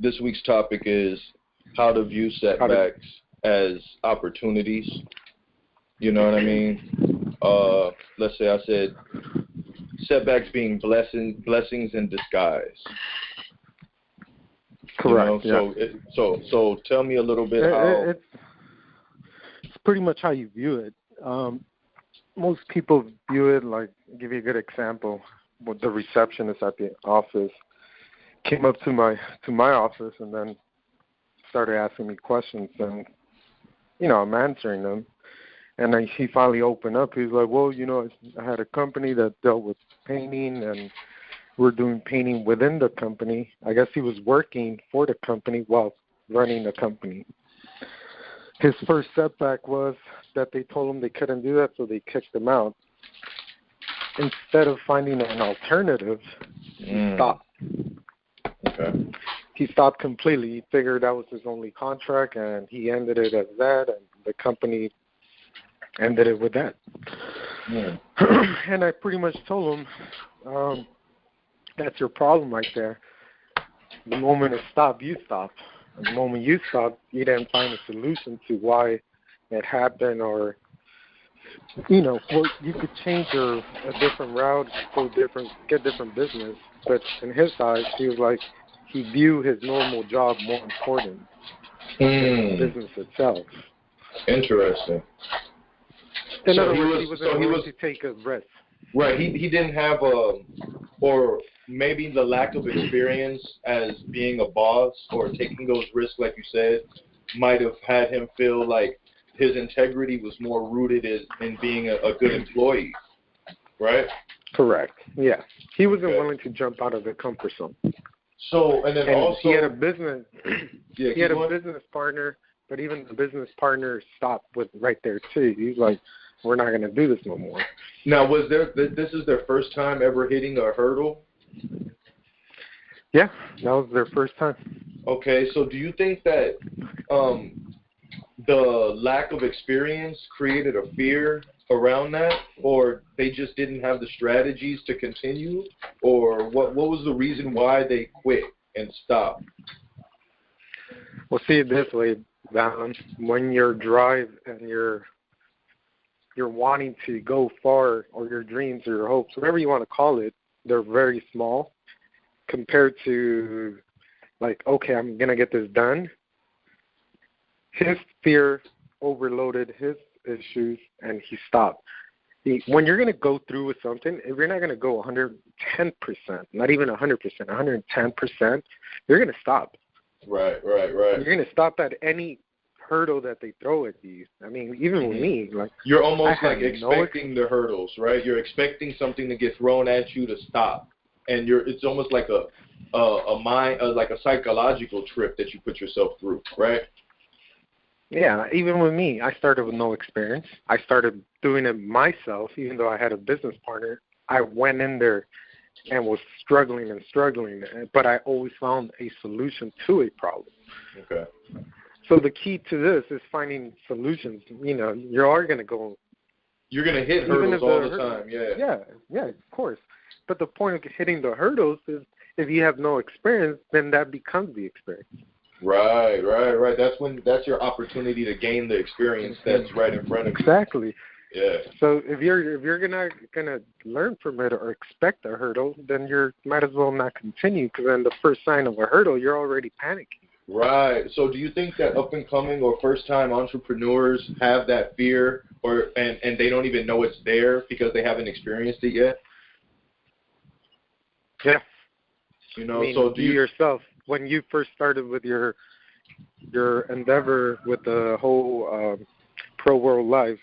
this week's topic is how to view setbacks as opportunities. You know what I mean? Let's say I said setbacks being blessings in disguise. Correct. You know? So tell me a little bit how. It's pretty much how you view it. Most people view it like, I'll give you a good example. With the receptionist at the office came up to my office and then started asking me questions, and I'm answering them. And then he finally opened up. He's like, well, I had a company that dealt with painting, and we're doing painting within the company. I guess he was working for the company while running the company. His first setback was that they told him they couldn't do that, so they kicked him out. Instead of finding an alternative, he stopped. Okay. He stopped completely. He figured that was his only contract, and he ended it as that, and the company ended it with that. Yeah. And I pretty much told him, that's your problem right there. The moment it stopped, you stopped. And the moment you stopped, you didn't find a solution to why it happened, or, well, you could change a different route, get different business. But in his eyes, he was like, he viewed his normal job more important than the business itself. Interesting. In other words, he wasn't willing to take a risk. Right. He didn't have or maybe the lack of experience as being a boss or taking those risks, like you said, might have had him feel like his integrity was more rooted in being a good employee, right? Correct. Yeah. He wasn't willing to jump out of the comfort zone. So, and then also he had a business. Yeah, he had a business partner, but even the business partner stopped with right there too. He's like, "We're not going to do this no more." Now, this is their first time ever hitting a hurdle? Yeah, that was their first time. Okay, so do you think that the lack of experience created a fear around that, or they just didn't have the strategies to continue, or what was the reason why they quit and stopped? Well, see it this way, Valen. When your drive and you're wanting to go far, or your dreams or your hopes, whatever you want to call it, they're very small compared to, like, okay, I'm going to get this done. His fear overloaded his issues, and he stopped. When you're going to go through with something, if you're not going to go 110%, not even 100%, 110%, you're going to stop. Right. You're going to stop at any hurdle that they throw at you. I mean, even with me, like, you're almost like expecting the hurdles, right? You're expecting something to get thrown at you to stop, and it's almost like like a psychological trip that you put yourself through, right? Yeah, even with me, I started with no experience. I started doing it myself, even though I had a business partner. I went in there and was struggling, but I always found a solution to a problem. Okay. So the key to this is finding solutions. You are going to go. You're going to hit hurdles all the time, yeah. Yeah, of course. But the point of hitting the hurdles is if you have no experience, then that becomes the experience. Right. That's your opportunity to gain the experience that's right in front of you. Exactly. Yeah. So if you're not gonna learn from it or expect a hurdle, then you might as well not continue, because then the first sign of a hurdle, you're already panicking. Right. So do you think that up and coming or first time entrepreneurs have that fear, and they don't even know it's there because they haven't experienced it yet? Yeah. So do you yourself, when you first started with your endeavor with the whole ProWorldLife,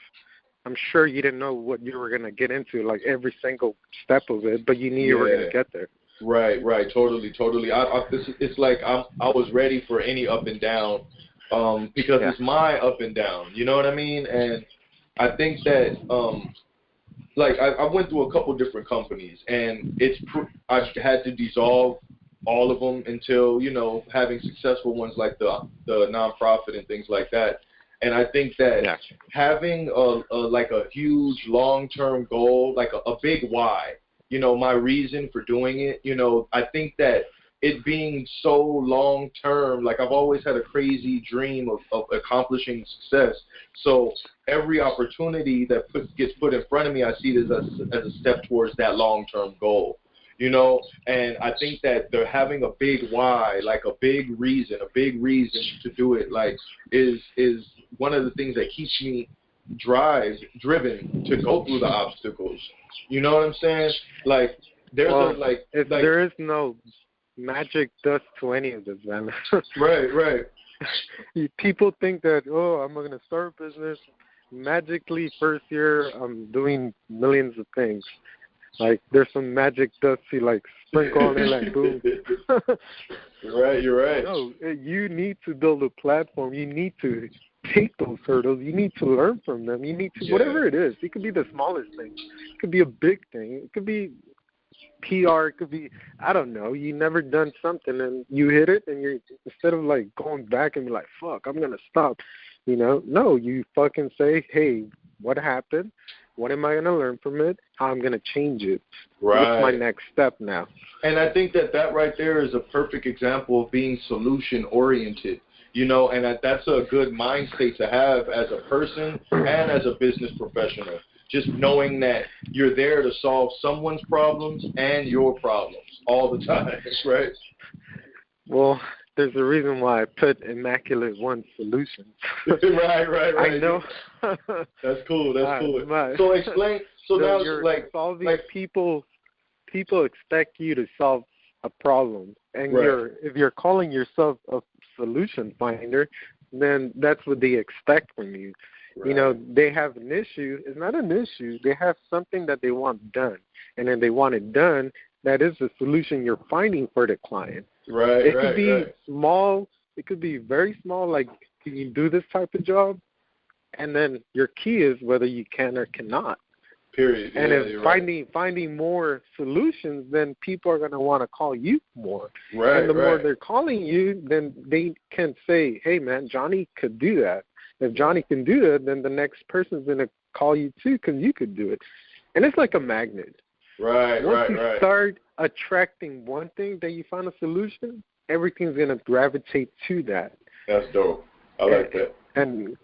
I'm sure you didn't know what you were going to get into, like every single step of it, but you knew you were going to get there. Right. Totally. It's like I was ready for any up and down, because it's my up and down. You know what I mean? And I think that like I went through a couple different companies, and I've had to dissolve all of them until having successful ones like the nonprofit and things like that. And I think that having a huge long-term goal, like a big why, my reason for doing it, I think that it being so long term. Like I've always had a crazy dream of accomplishing success. So every opportunity that gets put in front of me, I see it as a step towards that long term goal. You know, and I think that they're having a big why, like a big reason to do it, like is one of the things that keeps me driven to go through the obstacles. You know what I'm saying? Like there's there is no magic dust to any of this, man. Right. People think that, I'm going to start a business. Magically, first year, I'm doing millions of things. Like, there's some magic dust you, like, sprinkle on it, like, boom. You're right. No, you need to build a platform. You need to take those hurdles. You need to learn from them. You need to, whatever it is. It could be the smallest thing. It could be a big thing. It could be PR. It could be, I don't know. You never done something and you hit it, and you're, instead of, like, going back and be like, fuck, I'm going to stop, you know. No, you fucking say, hey, what happened? What am I going to learn from it? How I'm going to change it? Right. What's my next step now? And I think that right there is a perfect example of being solution-oriented, you know, and that's a good mind state to have as a person and as a business professional, just knowing that you're there to solve someone's problems and your problems all the time, right? Well, there's a reason why I put Immaculate One Solutions. right. I know. That's cool. So explain. So now, you're like solving people expect you to solve a problem, and if you're calling yourself a solution finder, then that's what they expect from you. Right. You know, they have an issue. It's not an issue. They have something that they want done, and then they want it done. That is the solution you're finding for the client. Right. It could be small. It could be very small. Like, can you do this type of job? And then your key is whether you can or cannot. Period. And if finding more solutions, then people are going to want to call you more. Right. And the more they're calling you, then they can say, hey, man, Johnny could do that. If Johnny can do that, then the next person's going to call you too because you could do it. And it's like a magnet. Right. Once you start attracting one thing that you find a solution, everything's going to gravitate to that. That's dope. I like that. And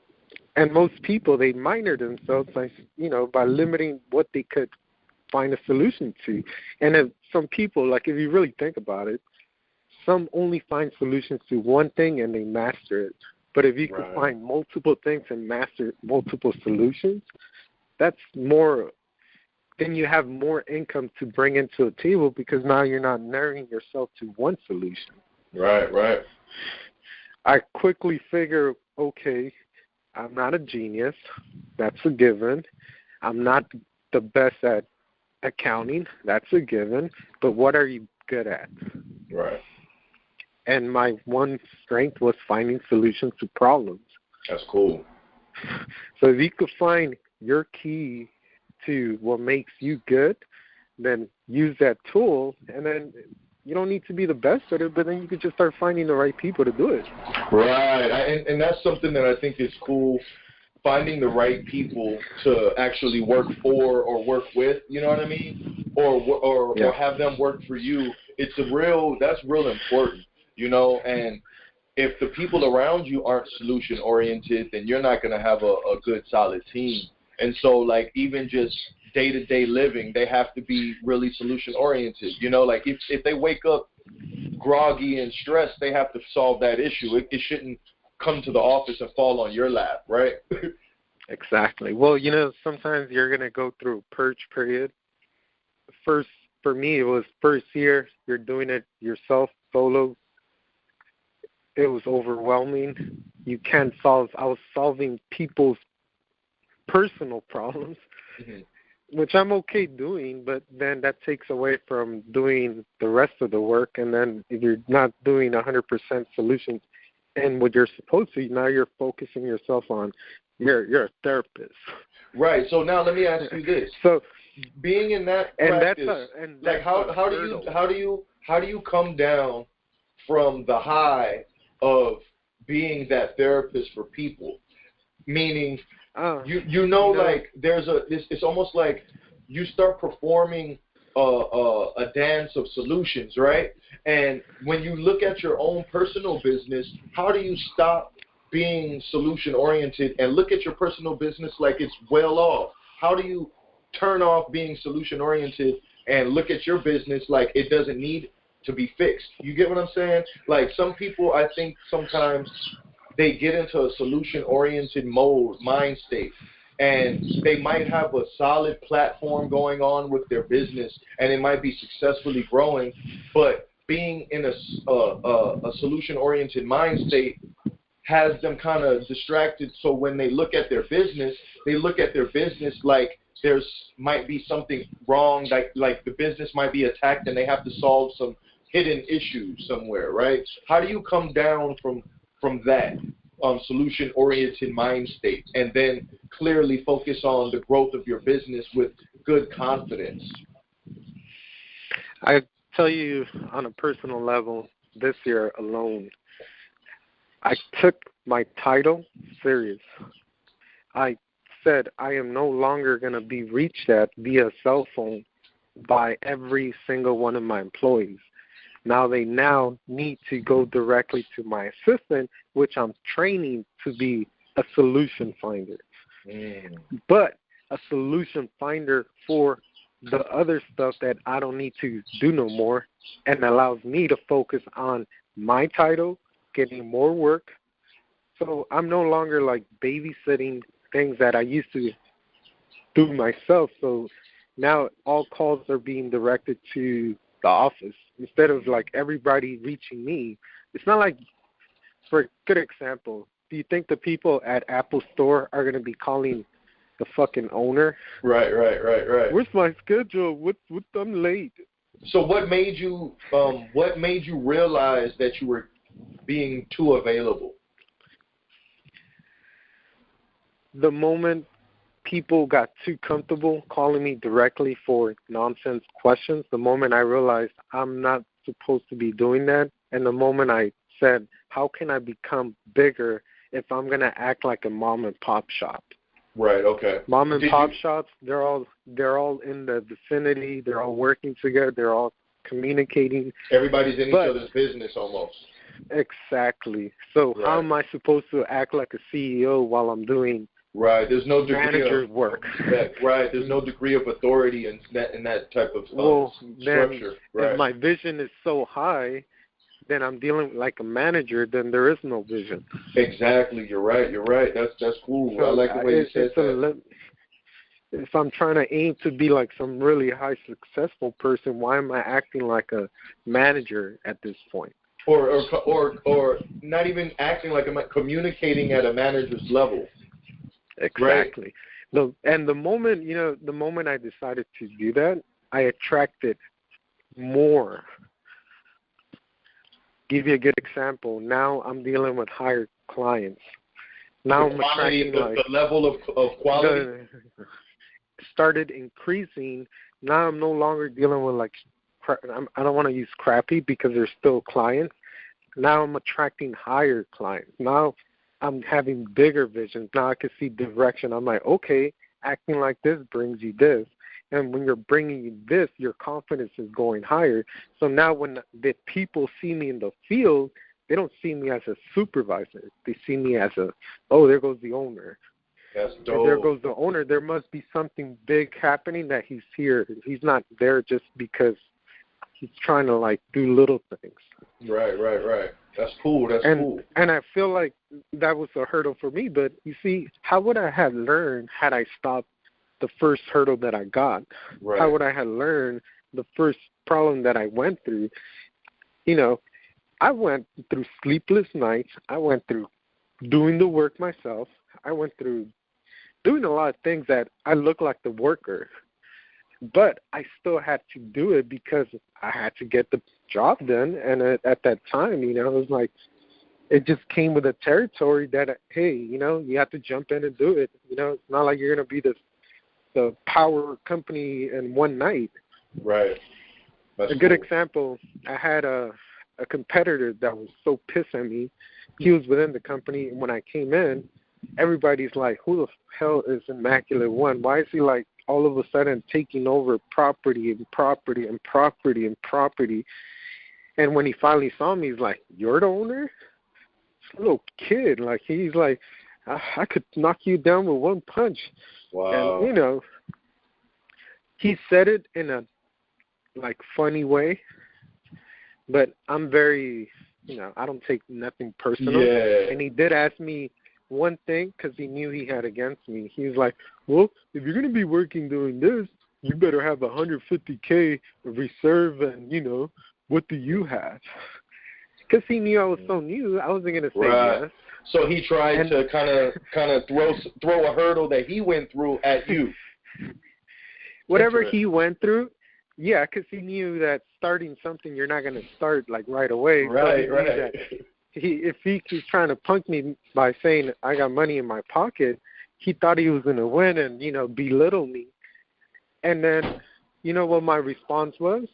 most people, they minor themselves by, you know, by limiting what they could find a solution to. And if some people, like, if you really think about it, some only find solutions to one thing and they master it. But if you can find multiple things and master multiple solutions, that's more. Then you have more income to bring into a table because now you're not narrowing yourself to one solution. Right. I quickly figure, okay, I'm not a genius. That's a given. I'm not the best at accounting. That's a given. But what are you good at? Right. And my one strength was finding solutions to problems. That's cool. So if you could find your key to what makes you good, then use that tool, and then you don't need to be the best at it, but then you could just start finding the right people to do it. Right, and that's something that I think is cool, finding the right people to actually work for or work with, you know what I mean? Or have them work for you. That's real important, you know, and if the people around you aren't solution-oriented, then you're not going to have a good, solid team. And so, like, even just day-to-day living, they have to be really solution-oriented. You know, like, if they wake up groggy and stressed, they have to solve that issue. It shouldn't come to the office and fall on your lap, right? Exactly. Well, you know, sometimes you're going to go through a purge period. For me, it was first year. You're doing it yourself, solo. It was overwhelming. I was solving people's personal problems, which I'm okay doing, but then that takes away from doing the rest of the work. And then if you're not doing 100% solutions and what you're supposed to, now you're focusing yourself on you're a therapist. Right. So now let me ask you this. So being in that practice, how do you come down from the high of being that therapist for people? Meaning, it's almost like you start performing a dance of solutions, right? And when you look at your own personal business, how do you stop being solution oriented and look at your personal business like it's well off? How do you turn off being solution oriented and look at your business like it doesn't need to be fixed? You get what I'm saying? Like, some people, I think sometimes they get into a solution oriented mind state, and they might have a solid platform going on with their business and it might be successfully growing, but being in a solution oriented mind state has them kind of distracted. So when they look at their business, they look at their business like there's might be something wrong, like the business might be attacked and they have to solve some hidden issues somewhere, right? How do you come down from that solution-oriented mind state and then clearly focus on the growth of your business with good confidence? I tell you, on a personal level, this year alone, I took my title serious. I said I am no longer going to be reached at via cell phone by every single one of my employees. Now they need to go directly to my assistant, which I'm training to be a solution finder. But a solution finder for the other stuff that I don't need to do no more, and allows me to focus on my title, getting more work. So I'm no longer like babysitting things that I used to do myself. So now all calls are being directed to the office instead of like everybody reaching me. It's not like, for a good example, do you think the people at Apple Store are going to be calling the fucking owner? Right. Where's my schedule? What I'm late. So what made you realize that you were being too available? The moment people got too comfortable calling me directly for nonsense questions, the moment I realized I'm not supposed to be doing that, and the moment I said, how can I become bigger if I'm going to act like a mom and pop shop? Right, okay. Mom and pop shops, they're all in the vicinity, they're all working together, they're all communicating. Everybody's in each other's business almost. Exactly. So how am I supposed to act like a CEO while I'm doing there's no degree manager's work? Right, there's no degree of authority in that type of structure. Then, if my vision is so high, then I'm dealing like a manager, then there is no vision. Exactly, you're right. That's cool. So I like the way you said that. If I'm trying to aim to be like some really high successful person, why am I acting like a manager at this point? Or not even acting like I'm communicating at a manager's level. Exactly. Right? The moment I decided to do that, I attracted more. Give you a good example. Now I'm dealing with higher clients. Now I'm attracting the level of quality started increasing. Now I'm no longer dealing with like, I don't want to use crappy because they're still clients. Now I'm attracting higher clients. Now I'm having bigger visions. Now I can see direction. I'm like, okay, acting like this brings you this. And when you're bringing you this, your confidence is going higher. So now when the people see me in the field, they don't see me as a supervisor. They see me as there goes the owner. That's dope. And there goes the owner. There must be something big happening that he's here. He's not there just because he's trying to, like, do little things. Right. That's cool. And I feel like that was a hurdle for me. But, you see, how would I have learned had I stopped the first hurdle that I got? Right. How would I have learned the first problem that I went through? I went through sleepless nights. I went through doing the work myself. I went through doing a lot of things that I look like the worker. But I still had to do it because I had to get the job done. And at that time, it was like, it just came with a territory that, hey, you have to jump in and do it. It's not like you're going to be the power company in one night. Right. That's a good example, I had a competitor that was so pissed at me. He was within the company, and when I came in, everybody's like, who the hell is Immaculate One? Why is he like all of a sudden taking over property and property and property and property. And when he finally saw me, he's like, "You're the owner?" This little kid, like, he's like, I could knock you down with one punch. Wow. And, you know, he said it in a, like, funny way, but I'm very, you know, I don't take nothing personal. Yeah. And he did ask me one thing because he knew he had against me. He was like, "Well, if you're going to be working doing this, you better have $150K reserve, and, you know, what do you have?" Because he knew I was so new, I wasn't going to say yes. So he tried to kind of throw a hurdle that he went through at you. Whatever he went through, yeah, because he knew that starting something, you're not going to start, like, right away. Right, so right. If he was trying to punk me by saying I got money in my pocket, he thought he was going to win and, you know, belittle me. And then, you know what my response was?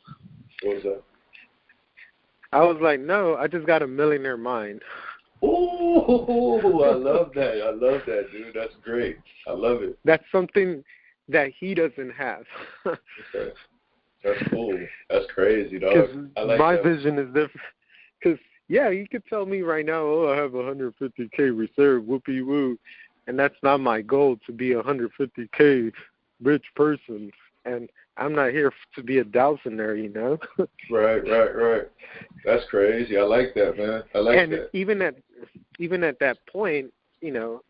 What was that? I was like, "No, I just got a millionaire mind." Ooh, I love that. I love that, dude. That's great. I love it. That's something that he doesn't have. Okay. That's cool. That's crazy, dog. I like my that. vision is different. Because, yeah, you could tell me right now, "Oh, I have $150K reserve, whoopee woo," and that's not my goal, to be a $150K rich person. And I'm not here to be a dowsoner, you know. Right. That's crazy. I like that, man. I like that. And even at that point, you know,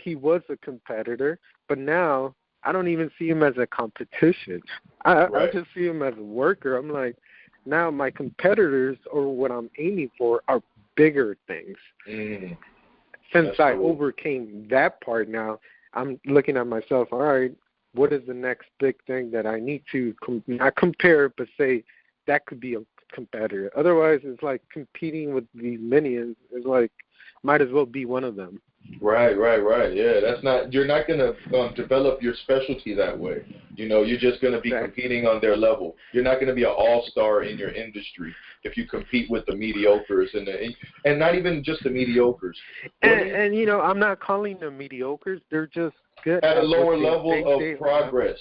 he was a competitor, but now I don't even see him as a competition. I just see him as a worker. I'm like, now my competitors, or what I'm aiming for, are bigger things. Since I overcame that part, now I'm looking at myself, all right, what is the next big thing that I need to not compare, but say that could be a competitor? Otherwise, it's like competing with the minions. It's like, might as well be one of them. Right. Yeah, that's not. You're not gonna develop your specialty that way. You know, you're just gonna be competing on their level. You're not gonna be an all-star in your industry if you compete with the mediocres and not even just the mediocres. And you know, I'm not calling them mediocres. They're just good at a lower level of progress.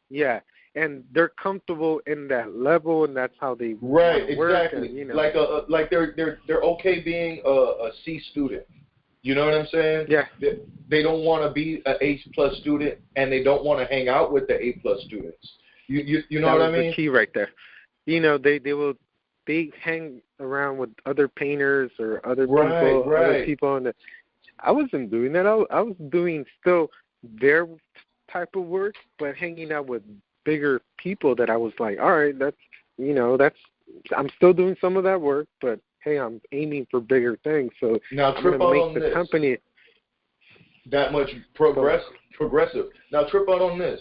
Yeah. And they're comfortable in that level, and that's how they work. Exactly. And, you know, like they're okay being a C student. You know what I'm saying? Yeah. They don't want to be an A+ student, and they don't want to hang out with the A+ students. You know what I mean? That's the key right there. You know, they hang around with other painters or other people, and I wasn't doing that. I was doing still their type of work, but hanging out with bigger people that I was like, all right, I'm still doing some of that work, but hey, I'm aiming for bigger things. So now I'm going to make the company that much progressive. Now trip out on this.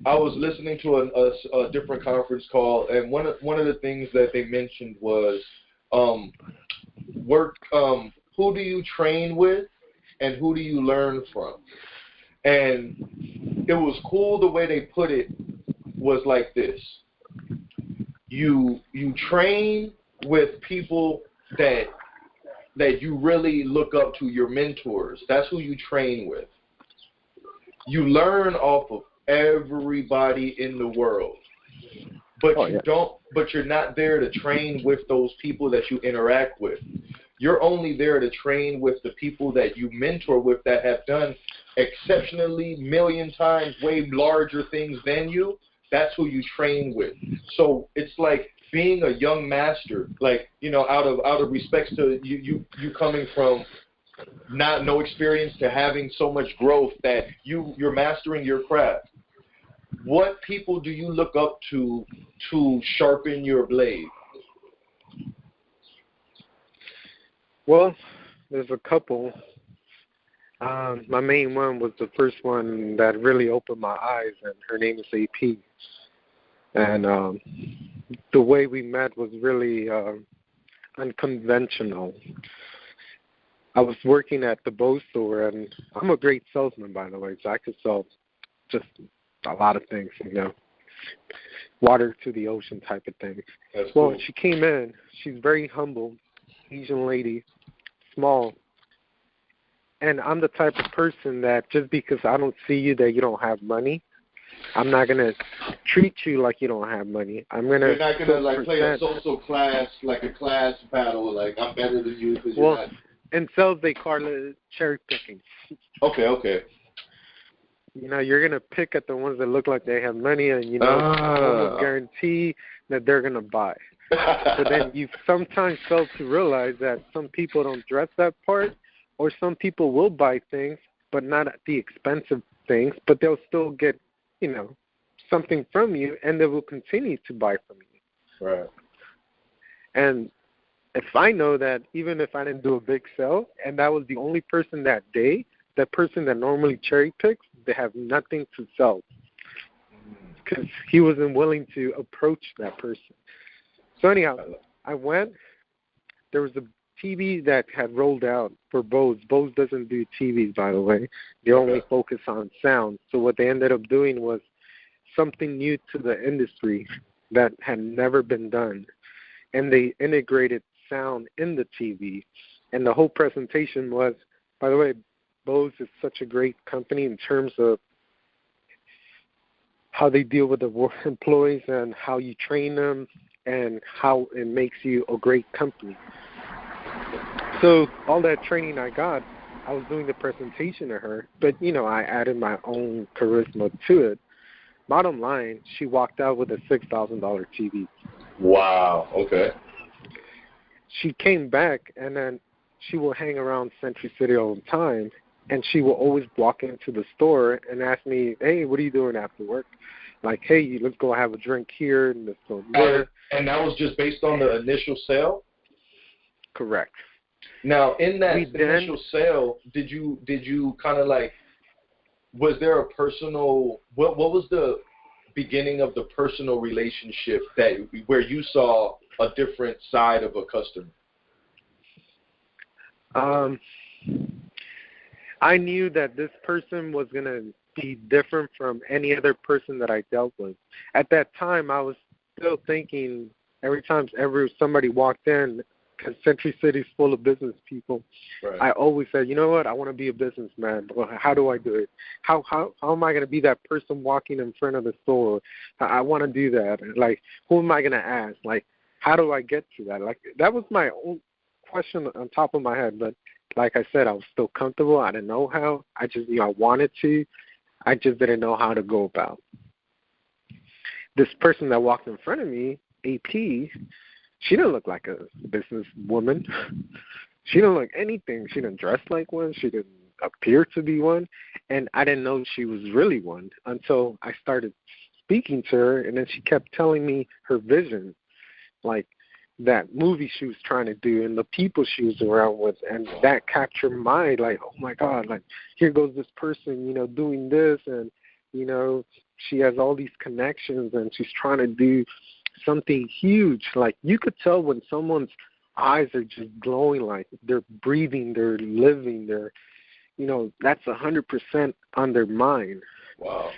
I was listening to a different conference call, and one of the things that they mentioned was who do you train with and who do you learn from? And it was cool the way they put it was like this. You train with people that you really look up to, your mentors. That's who you train with. You learn off of everybody in the world. But you're not there to train with those people that you interact with. You're only there to train with the people that you mentor with that have done exceptionally million times way larger things than you. That's who you train with. So it's like being a young master, like, you know, out of respect to you coming from no experience to having so much growth that you're mastering your craft. What people do you look up to sharpen your blade? Well, there's a couple. My main one was the first one that really opened my eyes, and her name is AP. And the way we met was really unconventional. I was working at the bow store, and I'm a great salesman, by the way, so I could sell just a lot of things, you know, water to the ocean type of thing. That's well, cool. She came in. She's very humble, Asian lady, small. And I'm the type of person that just because I don't see you that you don't have money, I'm not going to treat you like you don't have money. You're not going to like play a social class, like a class battle, like I'm better than you because you're not. In sales, they call it cherry picking. Okay. You know, you're going to pick at the ones that look like they have money and, you know, almost guarantee that they're going to buy. But then you sometimes fail to realize that some people don't dress that part, or some people will buy things, but not at the expensive things, but they'll still get, you know, something from you, and they will continue to buy from you. Right. And if I know that even if I didn't do a big sale, and that was the only person that day, that person that normally cherry picks, they have nothing to sell because he wasn't willing to approach that person. So anyhow, I went. There was a TV that had rolled out for Bose. Bose doesn't do TVs, by the way. They only focus on sound. So what they ended up doing was something new to the industry that had never been done. And they integrated sound in the TV. And the whole presentation was, by the way, Bose is such a great company in terms of how they deal with the employees and how you train them and how it makes you a great company. So all that training I got, I was doing the presentation to her, but, you know, I added my own charisma to it. Bottom line, she walked out with a $6,000 TV. Wow, okay. She came back, and then she will hang around Century City all the time, and she will always walk into the store and ask me, hey, what are you doing after work? Like, hey, let's go have a drink here and let's go there. And that was just based on the initial sale? Correct. Now, in that initial sale, did you kind of like, was there a personal, what was the beginning of the personal relationship where you saw a different side of a customer? I knew that this person was going to be different from any other person that I dealt with. At that time, I was still thinking every time somebody walked in, because Century City is full of business people, right. I always said, you know what, I want to be a businessman. Well, how do I do it? How am I going to be that person walking in front of the store? I want to do that. Like, who am I going to ask? Like, how do I get to that? Like, that was my own question on top of my head. But like I said, I was still comfortable. I didn't know how. I just knew I wanted to. I just didn't know how to go about. This person that walked in front of me, AP, she didn't look like a businesswoman. She didn't look anything. She didn't dress like one. She didn't appear to be one. And I didn't know she was really one until I started speaking to her, and then she kept telling me her vision, like that movie she was trying to do and the people she was around with, and that captured my, like, oh, my God, like, here goes this person, you know, doing this, and, you know, she has all these connections, and she's trying to do something huge. Like, you could tell when someone's eyes are just glowing, like they're breathing, they're living, they're, you know, that's 100% on their mind. Wow.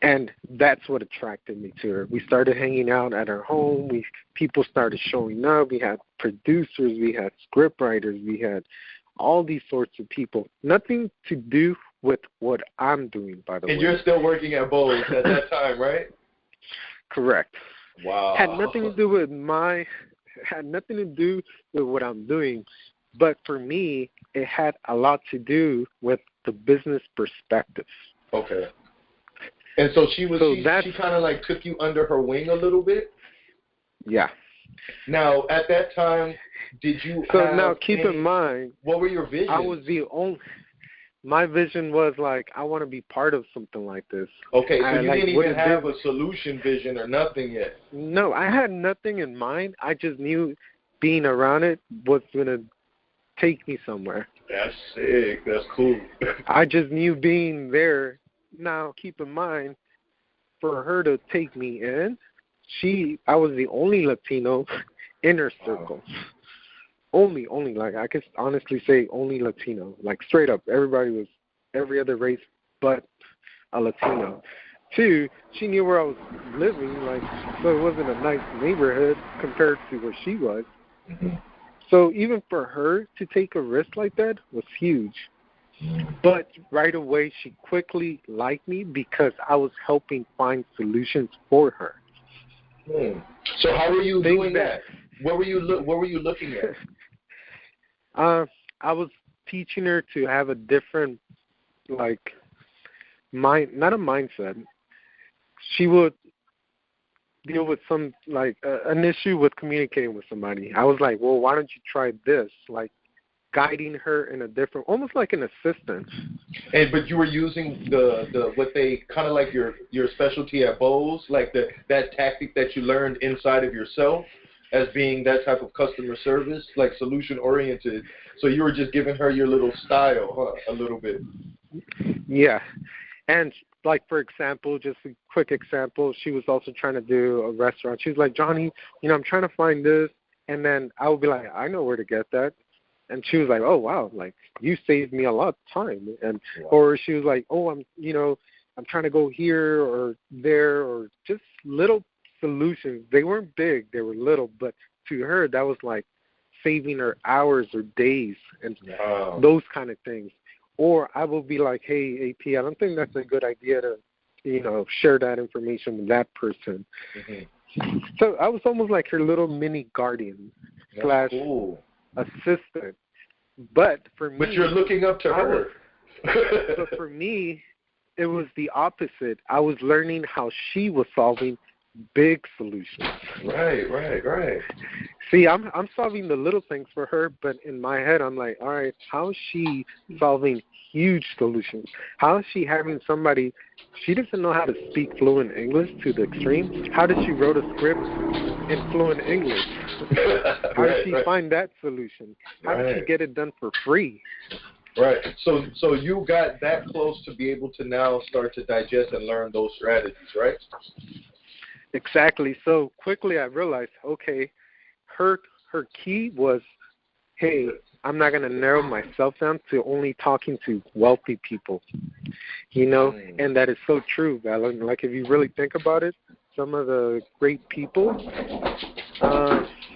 And that's what attracted me to her. We started hanging out at her home. People started showing up. We had producers. We had scriptwriters. We had all these sorts of people. Nothing to do with what I'm doing, by the way. And you're still working at Bose at that time, right? Correct. Wow. Had nothing to do with what I'm doing. But for me, it had a lot to do with the business perspective. Okay. And so she kind of like took you under her wing a little bit? Yeah. Now, at that time, did you now keep in mind, what were your visions? My vision was like, I want to be part of something like this. Okay, so you didn't even have a solution vision or nothing yet? No, I had nothing in mind. I just knew being around it was going to take me somewhere. That's sick. That's cool. I just knew being there. Now, keep in mind, for her to take me in, I was the only Latino in her circle. Wow. Only, like, I could honestly say only Latino. Like, straight up, everybody was every other race but a Latino. 2, she knew where I was living, like, so it wasn't a nice neighborhood compared to where she was. Mm-hmm. So even for her to take a risk like that was huge. But right away, she quickly liked me because I was helping find solutions for her. So how were you doing that? What were you looking at? I was teaching her to have a different, like, not a mindset. She would deal with some, like, an issue with communicating with somebody. I was like, well, why don't you try this? Like, guiding her in a different, almost like an assistant. But you were using the what they kind of like your specialty at Bose, like that tactic that you learned inside of yourself as being that type of customer service, like solution oriented. So you were just giving her your little style, huh? A little bit. Yeah. And like, for example, just a quick example, she was also trying to do a restaurant. She was like, Johnny, I'm trying to find this. And then I would be like, I know where to get that. And she was like, oh, wow, like, you saved me a lot of time. And or she was like, oh, I'm trying to go here or there, or just little solutions. They weren't big, they were little, but to her, that was like saving her hours or days and those kind of things. Or I will be like, hey, AP, I don't think that's a good idea to, share that information with that person. Mm-hmm. So I was almost like her little mini guardian / assistant. But for me, but you're looking up to her. But for me, it was the opposite. I was learning how she was solving big solutions. Right. See, I'm solving the little things for her, but in my head, I'm like, all right, how is she solving huge solutions? How is she having somebody, she doesn't know how to speak fluent English to the extreme. How did she wrote a script in fluent English? How did she find that solution? How did she get it done for free? Right. So you got that close to be able to now start to digest and learn those strategies, right? Exactly. So quickly I realized, okay, her key was, hey, I'm not going to narrow myself down to only talking to wealthy people, and that is so true, Valen. Like, if you really think about it, some of the great people,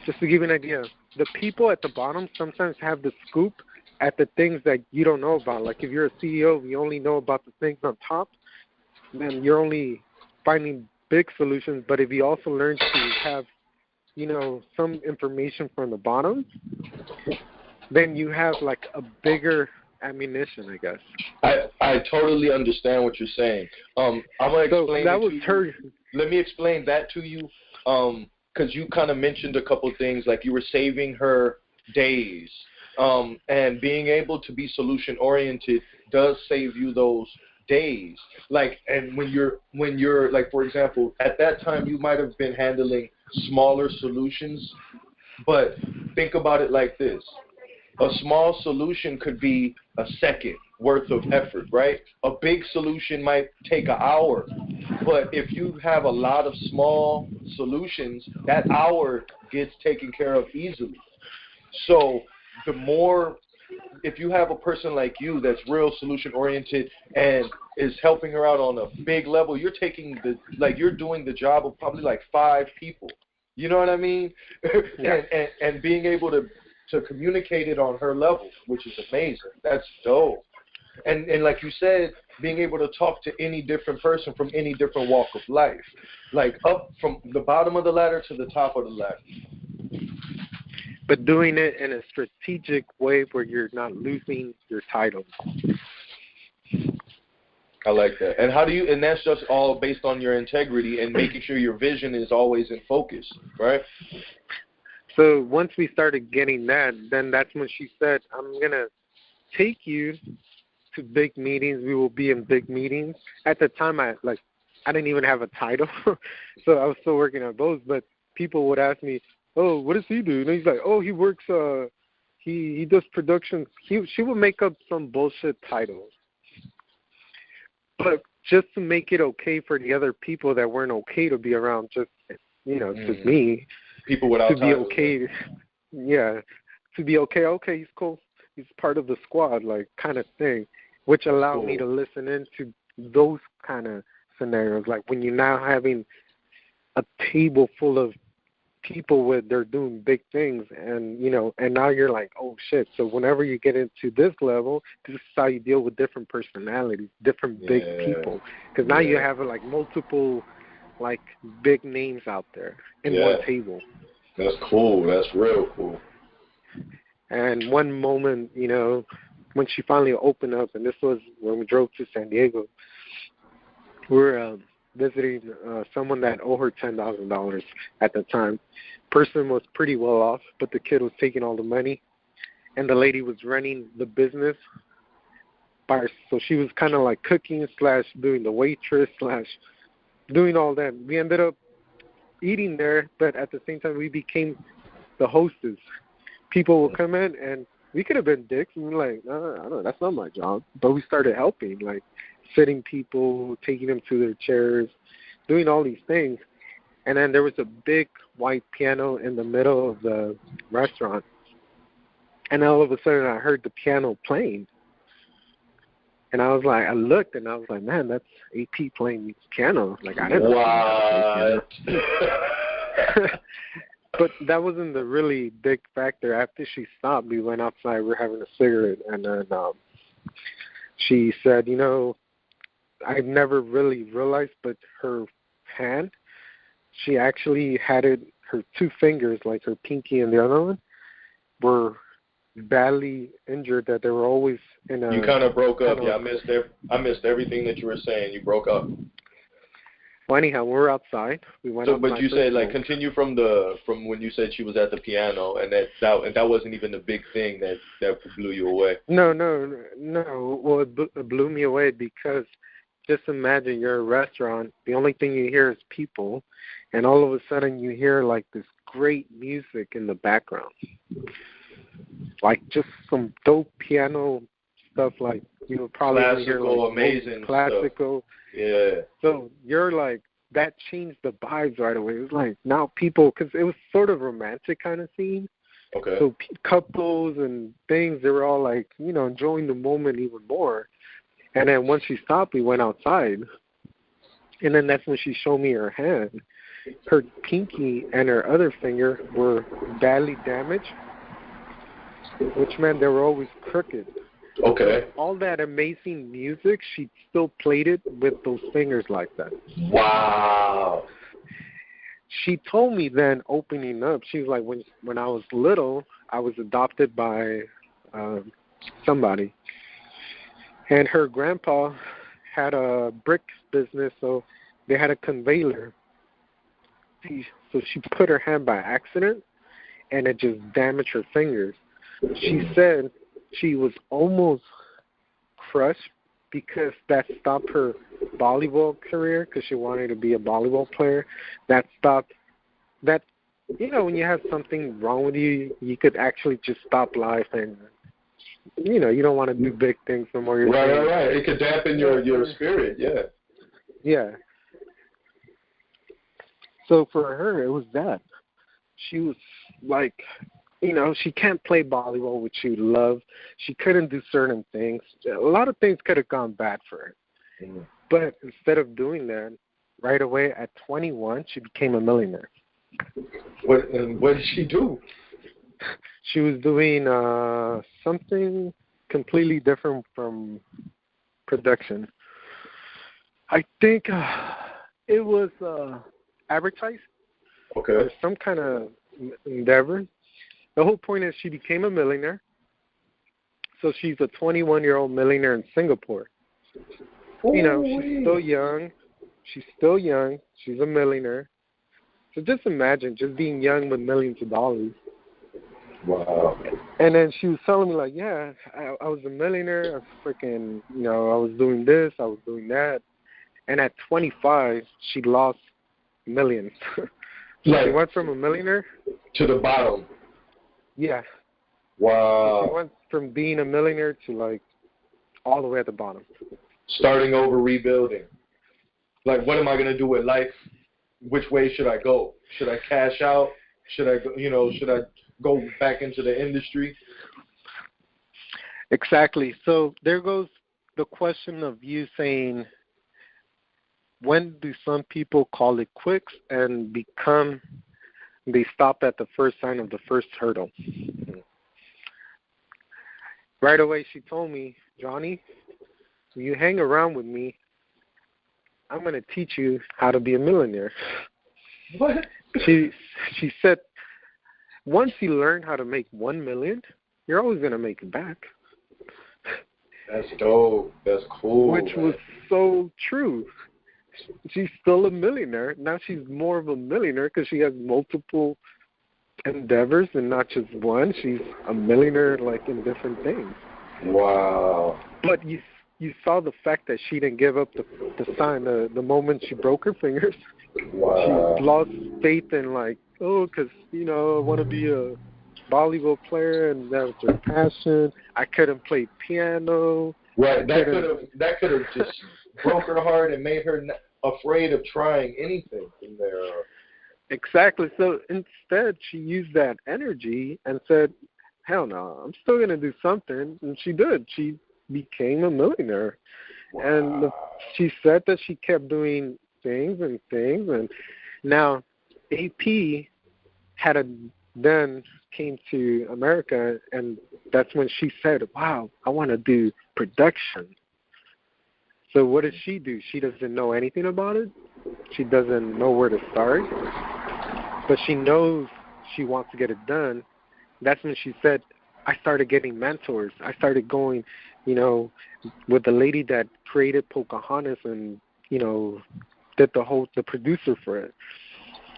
just to give you an idea, the people at the bottom sometimes have the scoop at the things that you don't know about. Like, if you're a CEO, you only know about the things on top, then you're only finding big solutions. But if you also learn to have, some information from the bottom, then you have like a bigger ammunition, I guess. I totally understand what you're saying. I'm gonna explain that was her. Let me explain that to you, because you kind of mentioned a couple things, like you were saving her days, and being able to be solution oriented does save you those days. Like, and when you're like, for example, at that time you might have been handling smaller solutions, but think about it like this. A small solution could be a second worth of effort, right? A big solution might take an hour, but if you have a lot of small solutions, that hour gets taken care of easily. So the more, if you have a person like you that's real solution oriented and is helping her out on a big level, you're doing the job of probably like 5 people. You know what I mean? Yeah. and being able to communicate it on her level, which is amazing. That's dope. And like you said, being able to talk to any different person from any different walk of life, like up from the bottom of the ladder to the top of the ladder. But doing it in a strategic way where you're not losing your title. I like that. And and that's just all based on your integrity and making sure your vision is always in focus, right? So once we started getting that, then that's when she said, I'm going to take you to big meetings. We will be in big meetings. At the time, I didn't even have a title, so I was still working on those. But people would ask me, oh, what does he do? And he's like, oh, he works, he does production. She would make up some bullshit titles. But just to make it okay for the other people that weren't okay to be around, just me. People without to be titles, okay, yeah, to be okay. Okay, he's cool. He's part of the squad, like, kind of thing, which allowed me to listen into those kind of scenarios. Like when you're now having a table full of people with they're doing big things, and and now you're like, oh shit. So whenever you get into this level, this is how you deal with different personalities, different big people, because now you have like multiple like big names out there in one table. That's cool. That's real cool. And one moment, when she finally opened up, and this was when we drove to San Diego, we were visiting someone that owed her $10,000 at the time. Person was pretty well off, but the kid was taking all the money, and the lady was running the business by her. So she was kind of like cooking / doing the waitress / doing all that. We ended up eating there, but at the same time we became the hostess. People will come in, and we could have been dicks, and we're like, no, I don't know, that's not my job. But we started helping, like sitting people, taking them to their chairs, doing all these things. And then there was a big white piano in the middle of the restaurant. And all of a sudden I heard the piano playing. And I was like, I looked, and I was like, man, that's AP playing piano. Like, I didn't know. But that wasn't the really big factor. After she stopped, we went outside, we were having a cigarette, and then she said, I never really realized, but her hand, she actually had her two fingers, like her pinky and the other one, were badly injured, that they were always in a... You kind of broke up. Yeah, I missed everything that you were saying. You broke up. Well, anyhow, we're outside. We went outside. But you said, like, continue from when you said she was at the piano, and that wasn't even the big thing that blew you away. No. Well, it blew me away because just imagine you're at a restaurant. The only thing you hear is people, and all of a sudden you hear like this great music in the background, like just some dope piano stuff, like probably classical, hear like amazing classical. Stuff. Yeah. So you're like, that changed the vibes right away. It was like now people, because it was sort of romantic kind of scene. Okay. So couples and things, they were all like, enjoying the moment even more. And then once she stopped, we went outside. And then that's when she showed me her hand. Her pinky and her other finger were badly damaged, which meant they were always crooked. Okay. So all that amazing music, she still played it with those fingers like that. Wow. She told me then, opening up, she was like, when I was little, I was adopted by somebody. And her grandpa had a brick business, so they had a conveyor. So she put her hand by accident, and it just damaged her fingers. She said she was almost crushed because that stopped her volleyball career, because she wanted to be a volleyball player. That stopped that. When you have something wrong with you, you could actually just stop life, and you don't want to do big things no more. Right. It could dampen your spirit. Yeah. So for her, it was that. She was like, she can't play volleyball, which she loved. She couldn't do certain things. A lot of things could have gone bad for her. Mm-hmm. But instead of doing that, right away at 21, she became a millionaire. What did she do? She was doing something completely different from production. I think it was advertised. Okay. Or some kind of endeavor. The whole point is she became a millionaire. So she's a 21-year-old millionaire in Singapore. She's still young. She's a millionaire. So just imagine just being young with millions of dollars. Wow. And then she was telling me, like, yeah, I was a millionaire. I was freaking, I was doing this, I was doing that. And at 25, she lost millions. She went from a millionaire to the bottom. Yeah. Wow. She went from being a millionaire to, like, all the way at the bottom. Starting over, rebuilding. Like, what am I going to do with life? Which way should I go? Should I cash out? Should I go back into the industry? Exactly. So there goes the question of you saying, when do some people call it quits and become They stopped at the first sign of the first hurdle. Right away, she told me, Johnny, when you hang around with me, I'm going to teach you how to be a millionaire. What? She said, once you learn how to make $1 million, you're always going to make it back. That's dope. That's cool. Which was so true. She's still a millionaire. Now she's more of a millionaire because she has multiple endeavors and not just one. She's a millionaire, like, in different things. Wow. But you saw the fact that she didn't give up the sign the moment she broke her fingers. Wow. She lost faith in, like, because, I want to be a volleyball player, and that was her passion. I couldn't play piano. Right. That could have just broke her heart and made her afraid of trying anything from there on. Exactly. So instead, she used that energy and said, hell no, I'm still going to do something. And she did. She became a millionaire. Wow. And she said that she kept doing things. And now AP then came to America, and that's when she said, wow, I want to do production. So what does she do? She doesn't know anything about it. She doesn't know where to start. But she knows she wants to get it done. That's when she said, I started getting mentors. I started going, with the lady that created Pocahontas and, did the producer for it.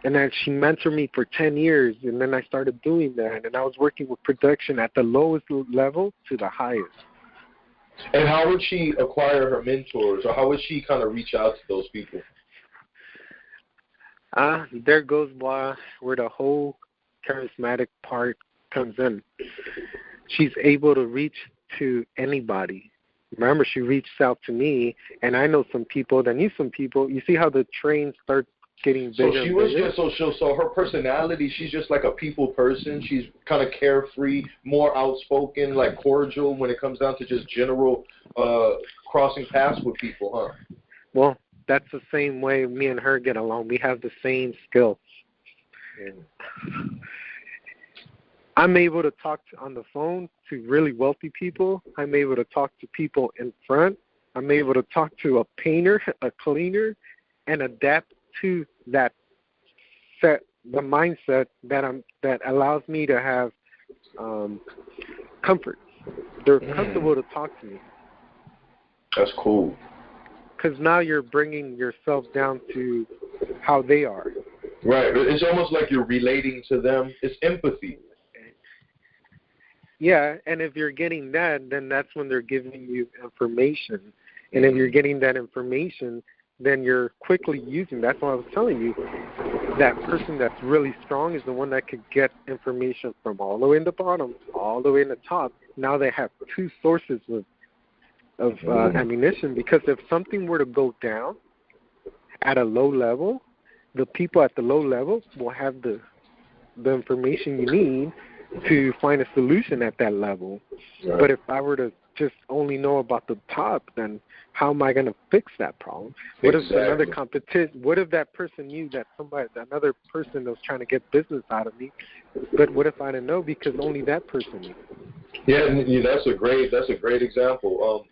And then she mentored me for 10 years, and then I started doing that. And I was working with production at the lowest level to the highest. And how would she acquire her mentors, or how would she kind of reach out to those people? There goes where the whole charismatic part comes in. She's able to reach to anybody. Remember, she reached out to me, and I know some people that knew some people. You see how the train starts getting bigger. So she was just so her personality, she's just like a people person. She's kind of carefree, more outspoken, like cordial when it comes down to just general crossing paths with people, huh? Well, that's the same way me and her get along. We have the same skill. I'm able to talk on the phone to really wealthy people. I'm able to talk to people in front. I'm able to talk to a painter, a cleaner, and adapt to that the mindset that allows me to have comfort. They're comfortable to talk to me. That's cool. Because now you're bringing yourself down to how they are. Right. It's almost like you're relating to them. It's empathy. Yeah, and if you're getting that, then that's when they're giving you information. And if you're getting that information, then you're quickly using. That's why I was telling you, that person that's really strong is the one that could get information from all the way in the bottom, all the way in the top. Now they have two sources of ammunition, because if something were to go down at a low level, the people at the low level will have the information you need to find a solution at that level. Right. But if I were to just only know about the top, then how am I going to fix that problem? What if another competition? What if that person knew that another person was trying to get business out of me? But what if I didn't know, because only that person knew? Yeah, that's a great example.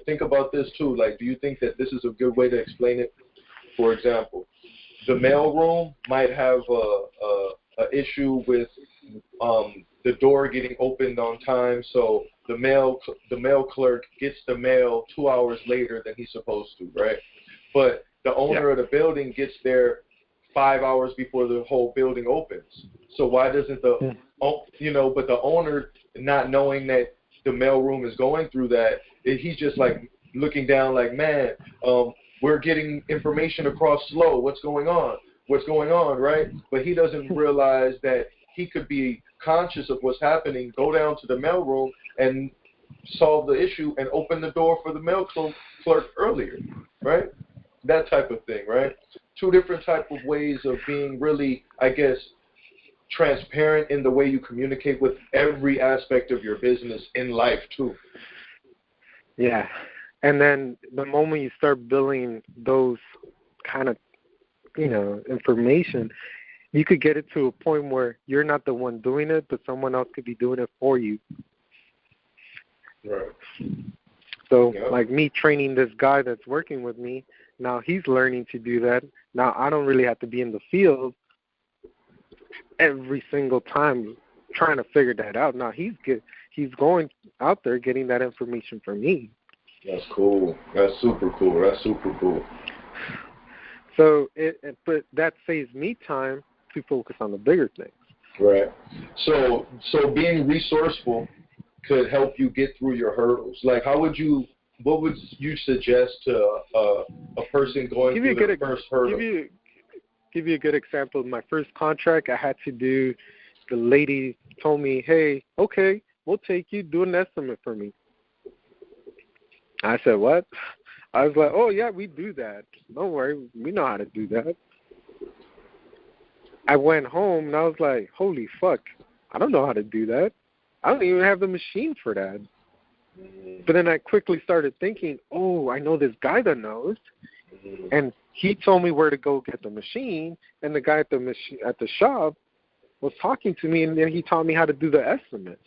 Think about this too. Like, do you think that this is a good way to explain it? For example, the mailroom might have a issue with the door getting opened on time, so the mail clerk gets the mail 2 hours later than he's supposed to, right? But the owner of the building gets there 5 hours before the whole building opens. So why doesn't but the owner, not knowing that the mailroom is going through that, he's just like looking down like, man, we're getting information across slow. What's going on, right? But he doesn't realize that he could be conscious of what's happening, go down to the mailroom and solve the issue and open the door for the mail clerk earlier, right? That type of thing, right? Two different type of ways of being really, I guess, transparent in the way you communicate with every aspect of your business in life too. Yeah. And then the moment you start building those kind of, information, you could get it to a point where you're not the one doing it, but someone else could be doing it for you. Right. So, like me training this guy that's working with me, now he's learning to do that. Now I don't really have to be in the field every single time trying to figure that out. Now he's going out there getting that information from me. That's cool. That's super cool. That's super cool. So but that saves me time to focus on the bigger things. Right. So being resourceful could help you get through your hurdles. Like, what would you suggest to a person going through their first hurdle? Give you a good example. My first contract I had to do, the lady told me, hey, okay, we'll take you, do an estimate for me. I said, what? I was like, oh, yeah, we do that. Don't worry, we know how to do that. I went home, and I was like, holy fuck, I don't know how to do that. I don't even have the machine for that. But then I quickly started thinking, oh, I know this guy that knows. And he told me where to go get the machine, and the guy at the shop was talking to me, and then he taught me how to do the estimates.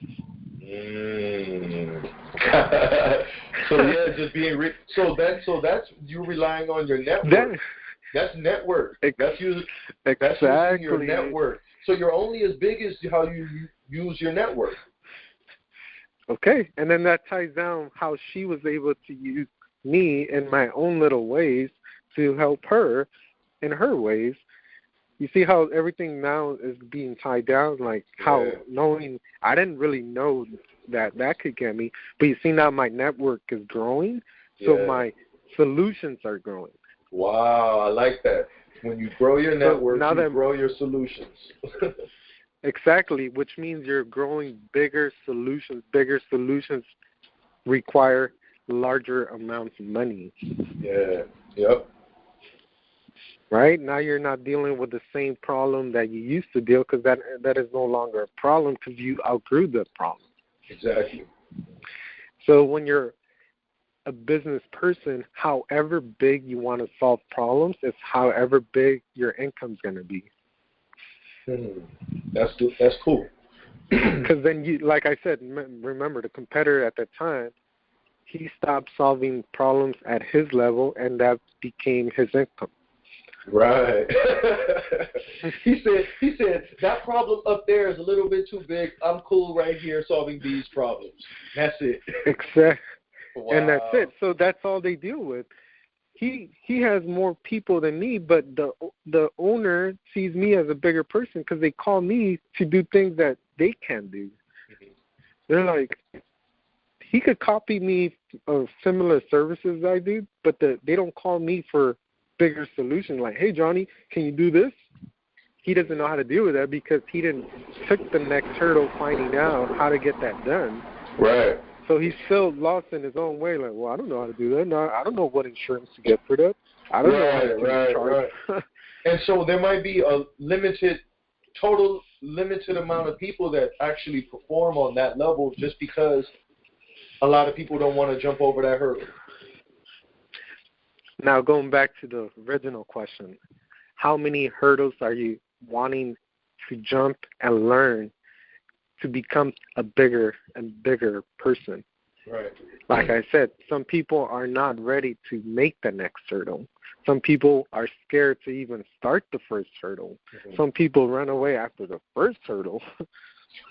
So yeah, just being so that's you relying on your network. That's network. That's using your network. So you're only as big as how you use your network. Okay, and then that ties down how she was able to use me in my own little ways to help her in her ways. You see how everything now is being tied down, like how knowing, I didn't really know that could get me, but you see now my network is growing, so my solutions are growing. Wow, I like that. When you grow your network, you grow your solutions. Exactly, which means you're growing bigger solutions. Bigger solutions require larger amounts of money. Yeah, yep. Right? Now you're not dealing with the same problem that you used to deal, because that is no longer a problem because you outgrew the problem. Exactly. So when you're a business person, however big you want to solve problems, it's however big your income's going to be. That's cool. Because then you, like I said, remember the competitor at the time, he stopped solving problems at his level, and that became his income. Right. He said that problem up there is a little bit too big. I'm cool right here solving these problems. That's it. Exactly. Wow. And that's it. So that's all they deal with. He has more people than me, but the owner sees me as a bigger person because they call me to do things that they can't do. They're like, he could copy me of similar services I do, but they don't call me for bigger solutions. Like, hey, Johnny, can you do this? He doesn't know how to deal with that because he didn't took the next hurdle finding out how to get that done. Right. So he's still lost in his own way. Like, well, I don't know how to do that. No, I don't know what insurance to get for that. I don't know how to charge. Right. And so there might be a limited amount of people that actually perform on that level just because a lot of people don't want to jump over that hurdle. Now, going back to the original question, how many hurdles are you wanting to jump and learn to become a bigger and bigger person? Right. Like I said, some people are not ready to make the next hurdle. Some people are scared to even start the first hurdle. Some people run away after the first hurdle.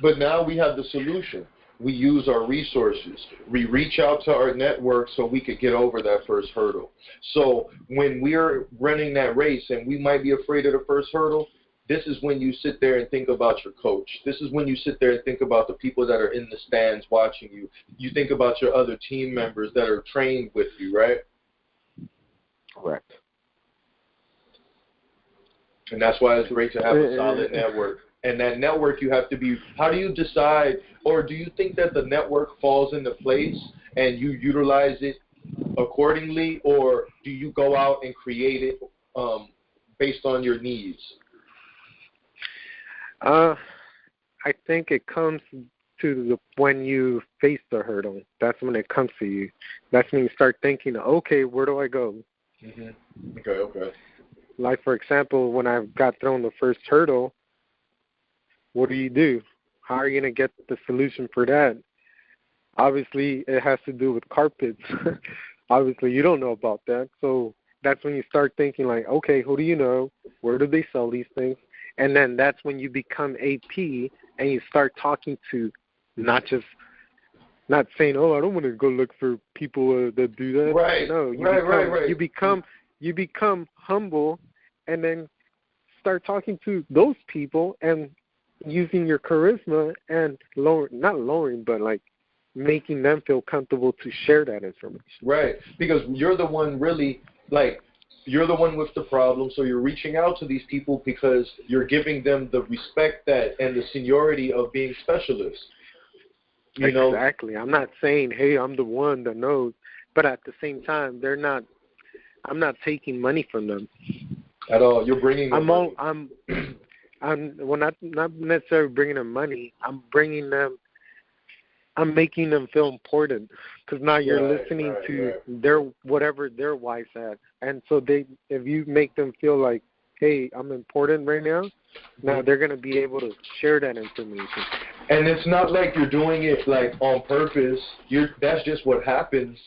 But now we have the solution. We use our resources. We reach out to our network so we could get over that first hurdle. So when we're running that race and we might be afraid of the first hurdle, this is when you sit there and think about your coach. This is when you sit there and think about the people that are in the stands watching you. You think about your other team members that are trained with you, right? Correct. And that's why it's great to have a solid network. And that network, you have to be, how do you decide, or do you think that the network falls into place and you utilize it accordingly, or do you go out and create it based on your needs? I think it comes to when you face the hurdle. That's when it comes to you. That's when you start thinking, okay, where do I go? Mm-hmm. Okay. like for example, when I got thrown the first hurdle, what do? How are you going to get the solution for that? Obviously, it has to do with carpets. Obviously, you don't know about that. So that's when you start thinking like, okay, who do you know? Where do they sell these things? And then that's when you become AP and you start talking to not saying, oh, I don't want to go look for people that do that. Right. No, you become humble and then start talking to those people and using your charisma and not lowering, but like making them feel comfortable to share that information. Right, because you're the one really, like, you're the one with the problem, so you're reaching out to these people because you're giving them the respect that and the seniority of being specialists. You know? Exactly. I'm not saying, hey, I'm the one that knows, but at the same time, I'm not taking money from them. At all. You're bringing them money. Well, not necessarily bringing them money. I'm making them feel important because now you're listening to their whatever their wife's at, and so if you make them feel like, hey, I'm important right now, now they're gonna be able to share that information. And it's not like you're doing it like on purpose. That's just what happens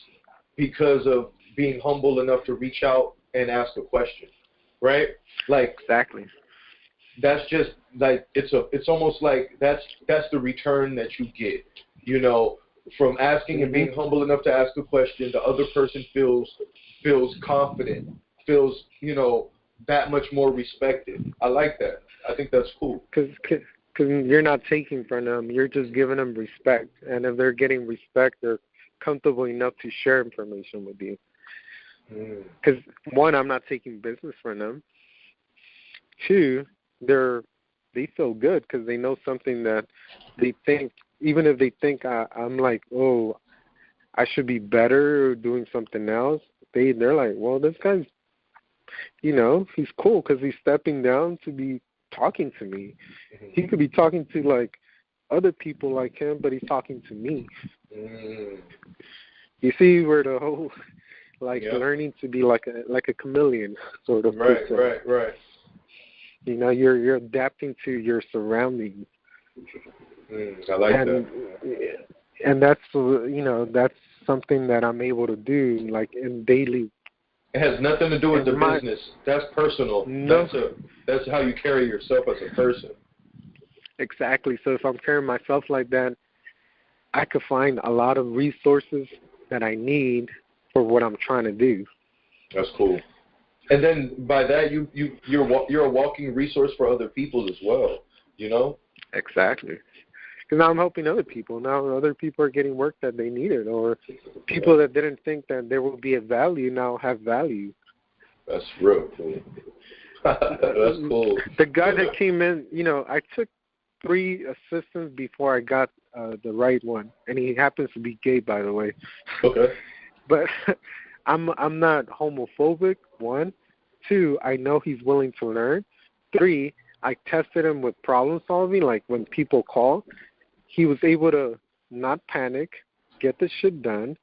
because of being humble enough to reach out and ask a question, right? Like exactly. That's just like it's almost like that's the return that you get. You know, from asking and being humble enough to ask a question, the other person feels confident, feels, you know, that much more respected. I like that. I think that's cool. Because you're not taking from them. You're just giving them respect. And if they're getting respect, they're comfortable enough to share information with you. Because, one, I'm not taking business from them. Two, they feel good because they know something that they think, even if they think I'm like, oh, I should be better or doing something else, they're like, well, this guy's, you know, he's cool because he's stepping down to be talking to me. He could be talking to, like, other people like him, but he's talking to me. You see where the whole, like, learning to be like a chameleon sort of person. Right. You know, you're adapting to your surroundings. I like that. And that's, you know, that's something that I'm able to do, like, in daily. It has nothing to do with the business. That's personal. No. That's how you carry yourself as a person. Exactly. So if I'm carrying myself like that, I could find a lot of resources that I need for what I'm trying to do. That's cool. And then by that, you're a walking resource for other people as well, you know? Exactly. Because now I'm helping other people. Now other people are getting work that they needed, or people that didn't think that there would be a value now have value. That's real cool. That's cool. The guy that came in, you know, I took 3 assistants before I got the right one, and he happens to be gay, by the way. Okay. But I'm not homophobic, 1. 2, I know he's willing to learn. 3, I tested him with problem solving, like when people call. He was able to not panic, get the shit done,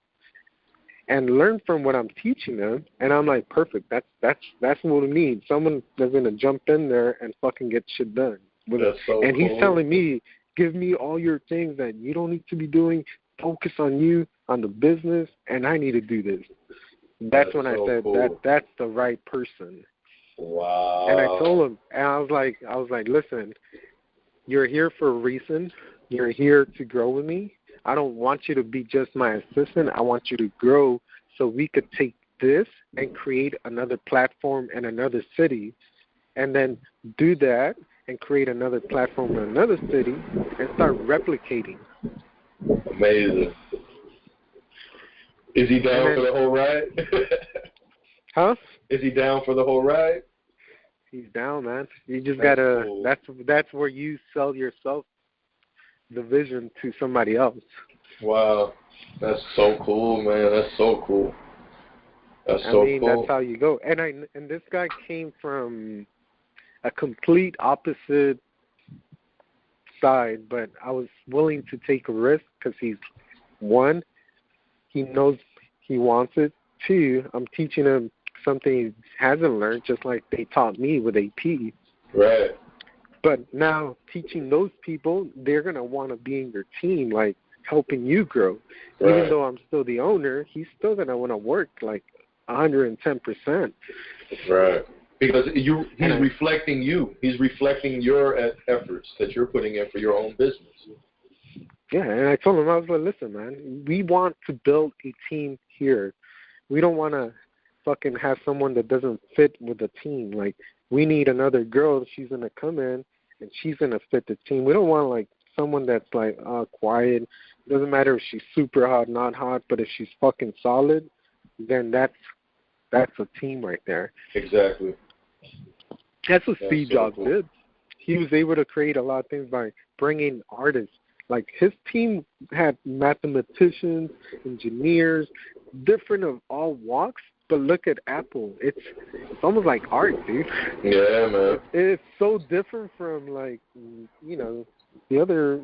and learn from what I'm teaching them. And I'm like, perfect. That's what we need. Someone that's gonna jump in there and fucking get shit done. That's so and cool. He's telling me, give me all your things that you don't need to be doing. Focus on you, on the business, and I need to do this. That's when I said cool. That's the right person. Wow. And I told him, and I was like, listen, you're here for a reason. You're here to grow with me. I don't want you to be just my assistant. I want you to grow so we could take this and create another platform in another city, and then do that and create another platform in another city and start replicating. Amazing. Is he down for the whole ride? Huh? Is he down for the whole ride? He's down, man. You just gotta. Cool. That's where you sell yourself, the vision, to somebody else. Wow, that's so cool, man. That's so cool. That's so cool. That's how you go. And this guy came from a complete opposite side, but I was willing to take a risk because he's, 1, he knows he wants it. 2, I'm teaching him something he hasn't learned, just like they taught me with AP. Right. But now teaching those people, they're going to want to be in your team, like helping you grow. Right. Even though I'm still the owner, he's still going to want to work like 110%. Right. Because he's reflecting you. He's reflecting your efforts that you're putting in for your own business. Yeah, and I told him, I was like, listen, man, we want to build a team here. We don't want to fucking have someone that doesn't fit with the team. Like, we need another girl. She's going to come in, and she's going to fit the team. We don't want, like, someone that's, like, quiet. It doesn't matter if she's super hot, not hot, but if she's fucking solid, then that's a team right there. Exactly. That's what Steve Jobs did. He was able to create a lot of things by bringing artists. Like, his team had mathematicians, engineers, different of all walks. But look at Apple. It's almost like art, dude. Yeah, man. It's so different from, like, you know, the other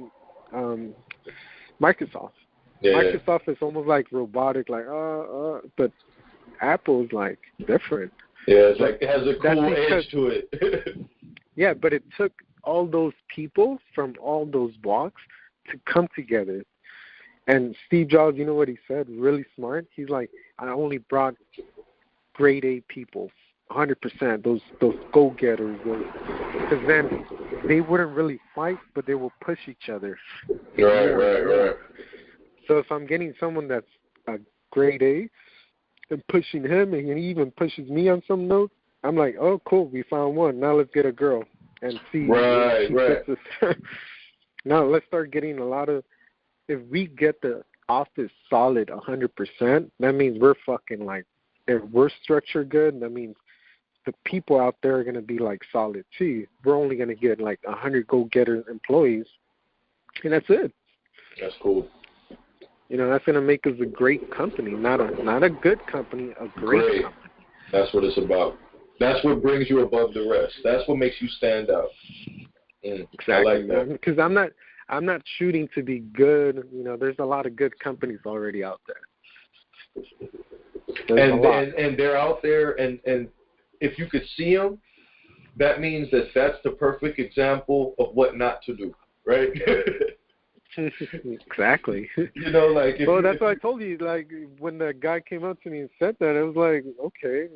Microsoft. Yeah. Microsoft is almost like robotic, like, but Apple's, like, different. Yeah, it's like it has a cool edge to it. Yeah, but it took all those people from all those walks to come together. And Steve Jobs, you know what he said? Really smart. He's like, I only brought grade A people, 100%, those go-getters. Because then they wouldn't really fight, but they will push each other. Right. So if I'm getting someone that's a grade A and pushing him, and he even pushes me on some notes, I'm like, oh, cool, we found one. Now let's get a girl and see. Right. Now let's start getting a lot of. If we get the office solid 100%, that means we're fucking like. If we're structured good, that means the people out there are gonna be like solid too. We're only gonna get like 100 go-getter employees, and that's it. That's cool. You know, that's gonna make us a great company, not a good company, a great company. That's what it's about. That's what brings you above the rest. That's what makes you stand out. Exactly. I like that. Because I'm not shooting to be good. You know, there's a lot of good companies already out there. And they're out there, and if you could see them, that means that's the perfect example of what not to do, right? Exactly. You know, like. Well, that's what I told you. Like, when the guy came up to me and said that, I was like, okay,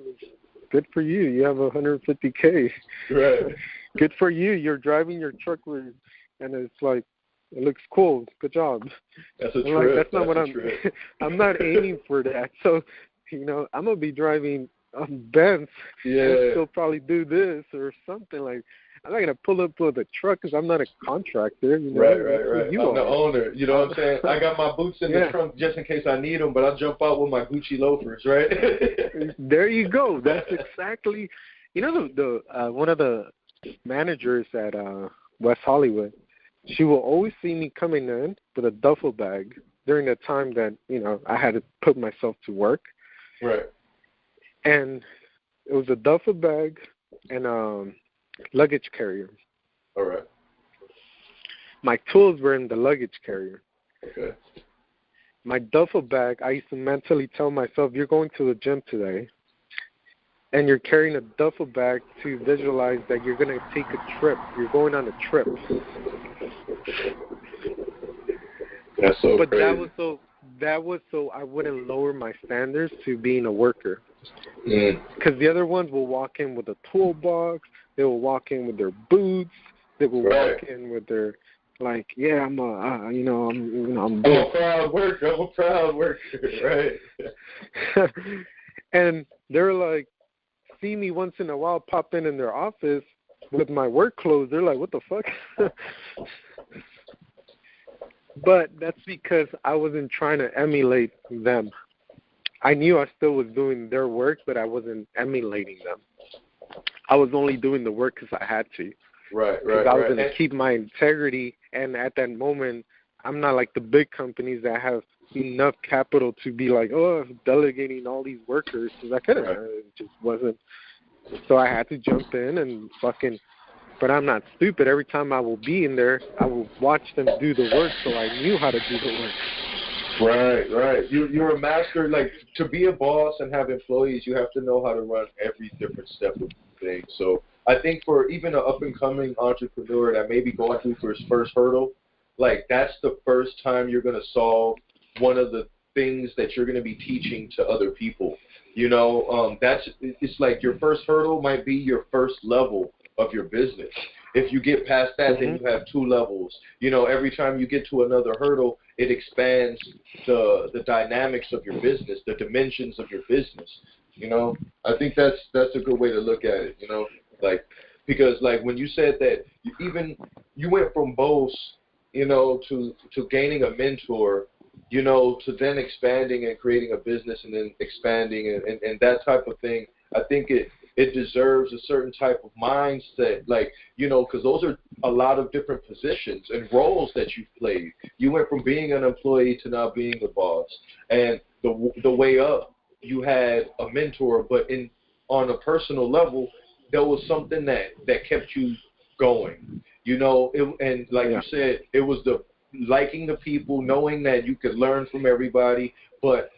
good for you. You have $150K. Right. Good for you. You're driving your truck and it's like, it looks cool. Good job. That's a trip. Like, that's not what I'm not aiming for that. So, you know, I'm gonna be driving Benz and still probably do this or something. Like, I'm not gonna pull up with a truck because I'm not a contractor. You know? Right. I'm the owner. You know what I'm saying? I got my boots in the trunk just in case I need them, but I'll jump out with my Gucci loafers, right? There you go. That's exactly. You know, the one of the managers at West Hollywood, she will always see me coming in with a duffel bag during the time that, you know, I had to put myself to work. Right. And it was a duffel bag and luggage carrier. All right. My tools were in the luggage carrier. Okay. My duffel bag, I used to mentally tell myself, you're going to the gym today, and you're carrying a duffel bag to visualize that you're going to take a trip. You're going on a trip. That's so but crazy. that was so I wouldn't lower my standards to being a worker. Because the other ones will walk in with a toolbox. They will walk in with their boots. They will walk in with their, like, yeah, I'm a proud worker, right? And they're like, see me once in a while pop in their office with my work clothes. They're like, what the fuck? But that's because I wasn't trying to emulate them. I knew I still was doing their work, but I wasn't emulating them. I was only doing the work because I had to. Right. Because I was going to keep my integrity, and at that moment, I'm not like the big companies that have enough capital to be like, oh, delegating all these workers, because I couldn't. It just wasn't. So I had to jump in and fucking, but I'm not stupid. Every time I will be in there, I will watch them do the work, so I knew how to do the work. Right. You're a master. Like, to be a boss and have employees, you have to know how to run every different step of the thing. So I think for even an up and coming entrepreneur that may be going through for his first hurdle, like, that's the first time you're gonna solve one of the things that you're gonna be teaching to other people. It's like your first hurdle might be your first level of your business. If you get past that, then you have two levels. Every time you get to another hurdle, it expands the dynamics of your business, the dimensions of your business. I think that's a good way to look at it. Like, because like when you said that you went from both, to gaining a mentor, to then expanding and creating a business and then expanding and that type of thing. I think it deserves a certain type of mindset, like, because those are a lot of different positions and roles that you've played. You went from being an employee to now being a boss. And the way up, you had a mentor, but on a personal level, there was something that kept you going. And like you said, it was the liking the people, knowing that you could learn from everybody, but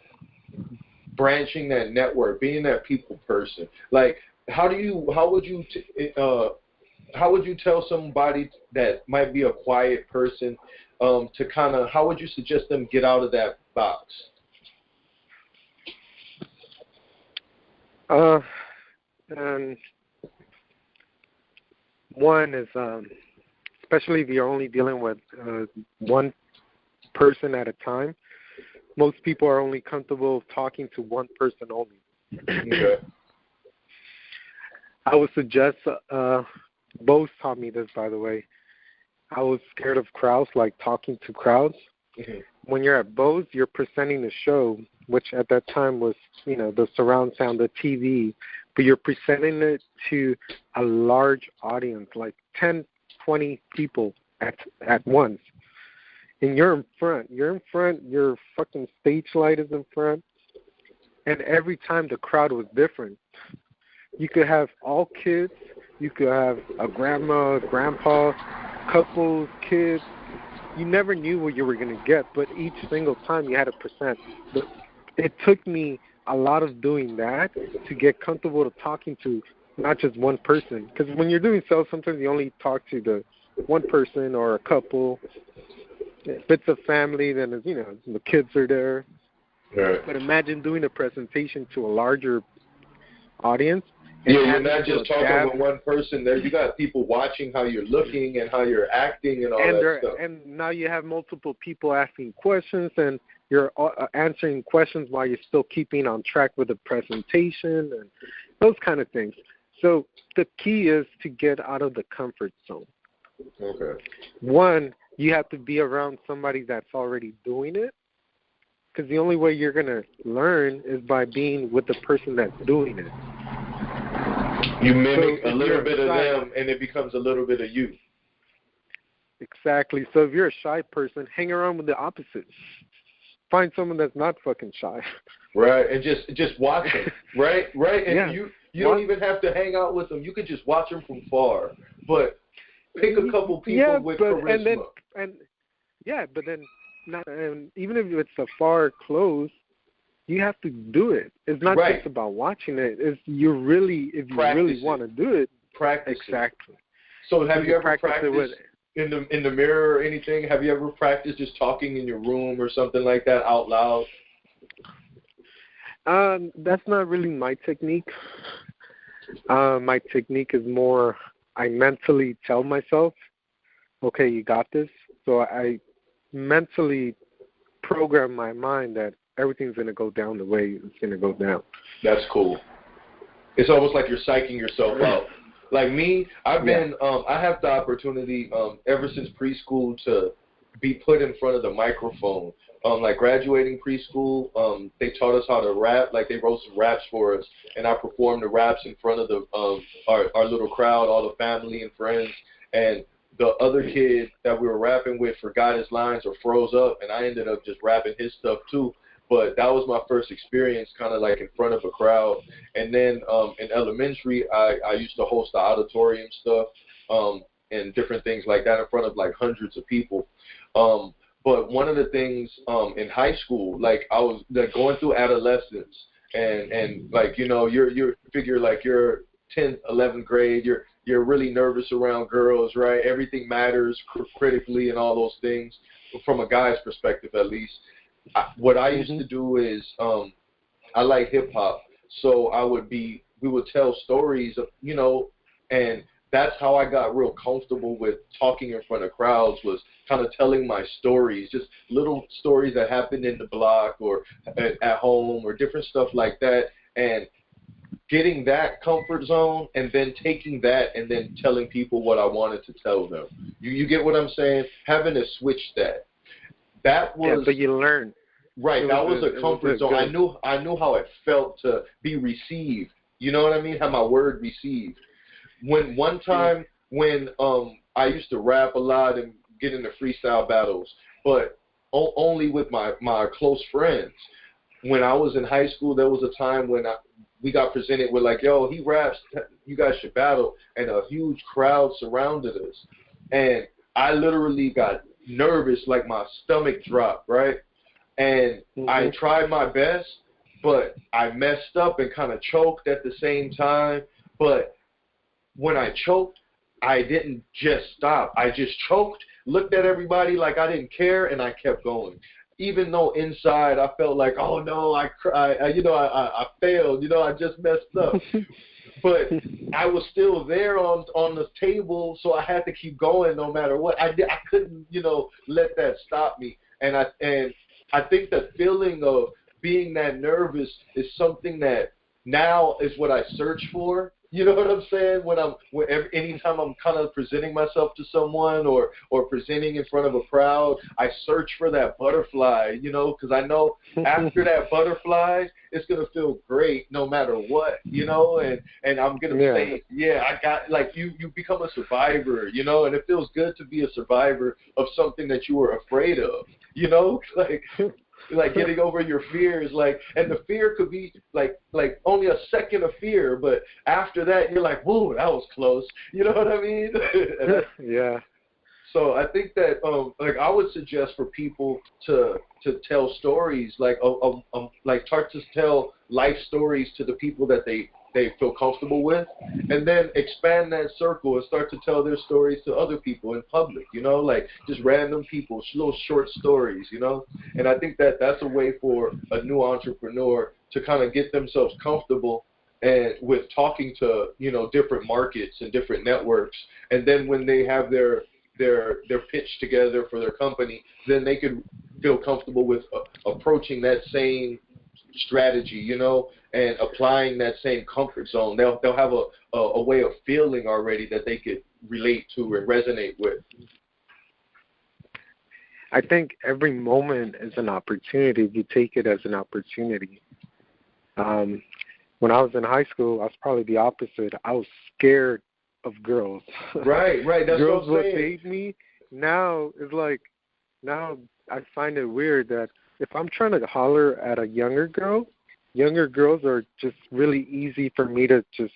branching that network, being that people person. Like, how would you tell somebody that might be a quiet person how would you suggest them get out of that box? And one is, especially if you're only dealing with one person at a time, most people are only comfortable talking to one person only. Okay. I would suggest, Bose taught me this, by the way. I was scared of crowds, like talking to crowds. Mm-hmm. When you're at Bose, you're presenting the show, which at that time was, the surround sound, the TV, but you're presenting it to a large audience, like 10, 20 people at once. And you're in front, your fucking stage light is in front, and every time the crowd was different. You could have all kids, you could have a grandma, grandpa, couples, kids. You never knew what you were going to get, but each single time you had to present. It took me a lot of doing that to get comfortable to talking to not just one person. Because when you're doing sales, sometimes you only talk to the one person or a couple. If it's a family, then the kids are there. Right. But imagine doing a presentation to a larger audience. Yeah, you're not just talking with one person there. You got people watching how you're looking and how you're acting and all that stuff. And now you have multiple people asking questions, and you're answering questions while you're still keeping on track with the presentation and those kind of things. So the key is to get out of the comfort zone. Okay. One, you have to be around somebody that's already doing it, because the only way you're going to learn is by being with the person that's doing it. You mimic a little bit of them, and it becomes a little bit of you. Exactly. So if you're a shy person, hang around with the opposite. Find someone that's not fucking shy. Right, and just watch them. Right, and you don't even have to hang out with them. You can just watch them from far. But pick a couple people with charisma. But then even if it's a far close, you have to do it. It's not just about watching it. If you really want to do it, practice. Exactly. So have you ever practiced in the mirror or anything? Have you ever practiced just talking in your room or something like that out loud? That's not really my technique. My technique is more, I mentally tell myself, okay, you got this. So I mentally program my mind that everything's going to go down the way it's going to go down. That's cool. It's almost like you're psyching yourself out. Like me, I've been, I have the opportunity ever since preschool to be put in front of the microphone. Like graduating preschool, they taught us how to rap. Like they wrote some raps for us, and I performed the raps in front of the our little crowd, all the family and friends. And the other kid that we were rapping with forgot his lines or froze up, and I ended up just rapping his stuff too. But that was my first experience kind of like in front of a crowd. And then in elementary, I used to host the auditorium stuff and different things like that in front of like hundreds of people. But one of the things in high school, like I was like going through adolescence, and like you figure like you're 10th, 11th grade, you're really nervous around girls, right? Everything matters critically and all those things, from a guy's perspective at least. What I used to do is I like hip hop, so we would tell stories of and that's how I got real comfortable with talking in front of crowds, was kind of telling my stories, just little stories that happened in the block or at home or different stuff like that, and getting that comfort zone and then taking that and then telling people what I wanted to tell them. You get what I'm saying? Having to switch that. That was but you learn. Right, that was a comfort zone. I knew how it felt to be received. You know what I mean? Have my word received. One time when I used to rap a lot and get into freestyle battles, but only with my close friends. When I was in high school, there was a time when we got presented with like, yo, he raps, you guys should battle, and a huge crowd surrounded us. And I literally got nervous, like my stomach dropped, right? And I tried my best, but I messed up and kind of choked at the same time. But when I choked, I didn't just stop. I just choked, looked at everybody like I didn't care, and I kept going. Even though inside I felt like, oh no, I failed, I just messed up. But I was still there on the table, so I had to keep going no matter what. I couldn't, let that stop me. And I think the feeling of being that nervous is something that now is what I search for. You know what I'm saying? Anytime I'm kind of presenting myself to someone or presenting in front of a crowd, I search for that butterfly, because I know after that butterfly, it's going to feel great no matter what, and I'm going to say, I got, like, you become a survivor, and it feels good to be a survivor of something that you were afraid of, like getting over your fears, and the fear could be like only a second of fear, but after that you're like, whoa, that was close. You know what I mean? Yeah. So I think that I would suggest for people to tell stories, like start to tell life stories to the people that they feel comfortable with, and then expand that circle and start to tell their stories to other people in public, like just random people, little short stories, and I think that that's a way for a new entrepreneur to kind of get themselves comfortable and with talking to, different markets and different networks, and then when they have their pitch together for their company, then they could feel comfortable with approaching that same strategy, and applying that same comfort zone. They'll have a way of feeling already that they could relate to and resonate with. I think every moment is an opportunity if you take it as an opportunity. When I was in high school, I was probably the opposite. I was scared of girls. Right. That's girls what I'm saying. would date me. Now I find it weird that if I'm trying to holler at a younger girls are just really easy for me to just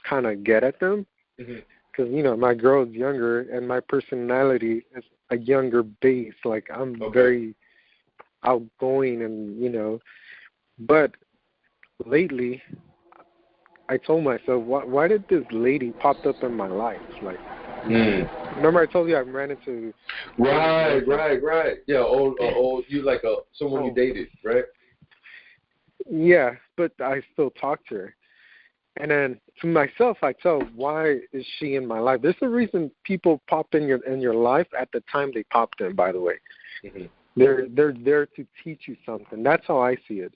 kind of get at them. Because, my girl's younger and my personality is a younger base. Like, I'm very outgoing and, but lately I told myself, why did this lady pop up in my life? Like, remember I told you I ran into... Right. Yeah, old you like someone you dated, right? Yeah, but I still talk to her. And then to myself, I tell, why is she in my life? There's a reason people pop in your life at the time they popped in, by the way. They're there to teach you something. That's how I see it.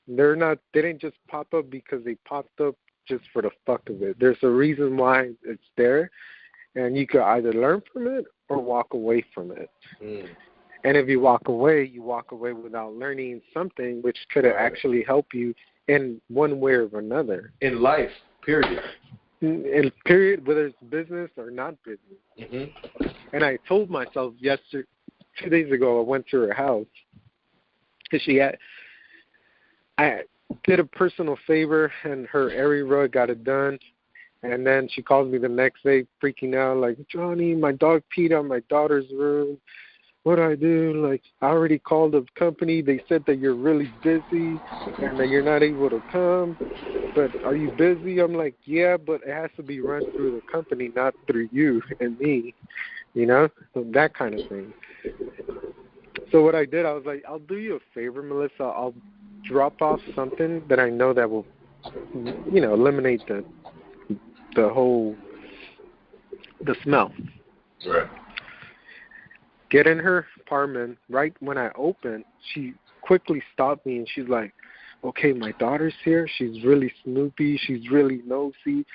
They didn't just pop up because they popped up just for the fuck of it. There's a reason why it's there, and you could either learn from it or walk away from it. And if you walk away without learning something which could actually help you in one way or another. In life, period. In period, whether it's business or not business. And I told myself 2 days ago, I went to her house because I did a personal favor and her area rug got it done. And then she calls me the next day freaking out like, Johnny, my dog peed on my daughter's room. what do I do? Like, I already called the company. They said that you're really busy and that you're not able to come. But are you busy? I'm like, yeah, but it has to be run through the company, not through you and me, you know? So that kind of thing. So what I did, I was like, I'll do you a favor, Melissa. I'll drop off something that I know that will, you know, eliminate the smell. Right. Get in her apartment. Right when I opened, she quickly stopped me and she's like, okay, my daughter's here. She's really snoopy. She's really nosy.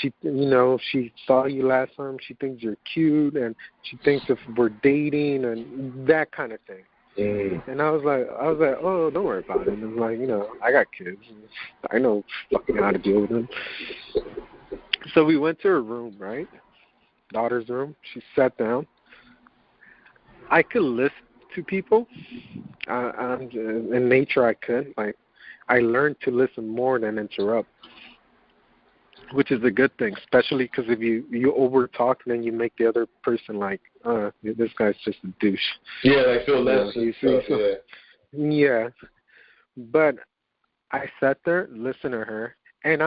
She, you know, she saw you last time. She thinks you're cute, and she thinks if we're dating and that kind of thing. Mm. And I was like, oh, don't worry about it. And I'm like, you know, I got kids. I know fucking how to deal with them. So we went to her room, right? Daughter's room. She sat down. I could listen to people. In nature, I could. Like, I learned to listen more than interrupt, which is a good thing, especially because if you over talk, then you make the other person like, this guy's just a douche. Yeah, I feel less. You see, yeah. But I sat there, listened to her, and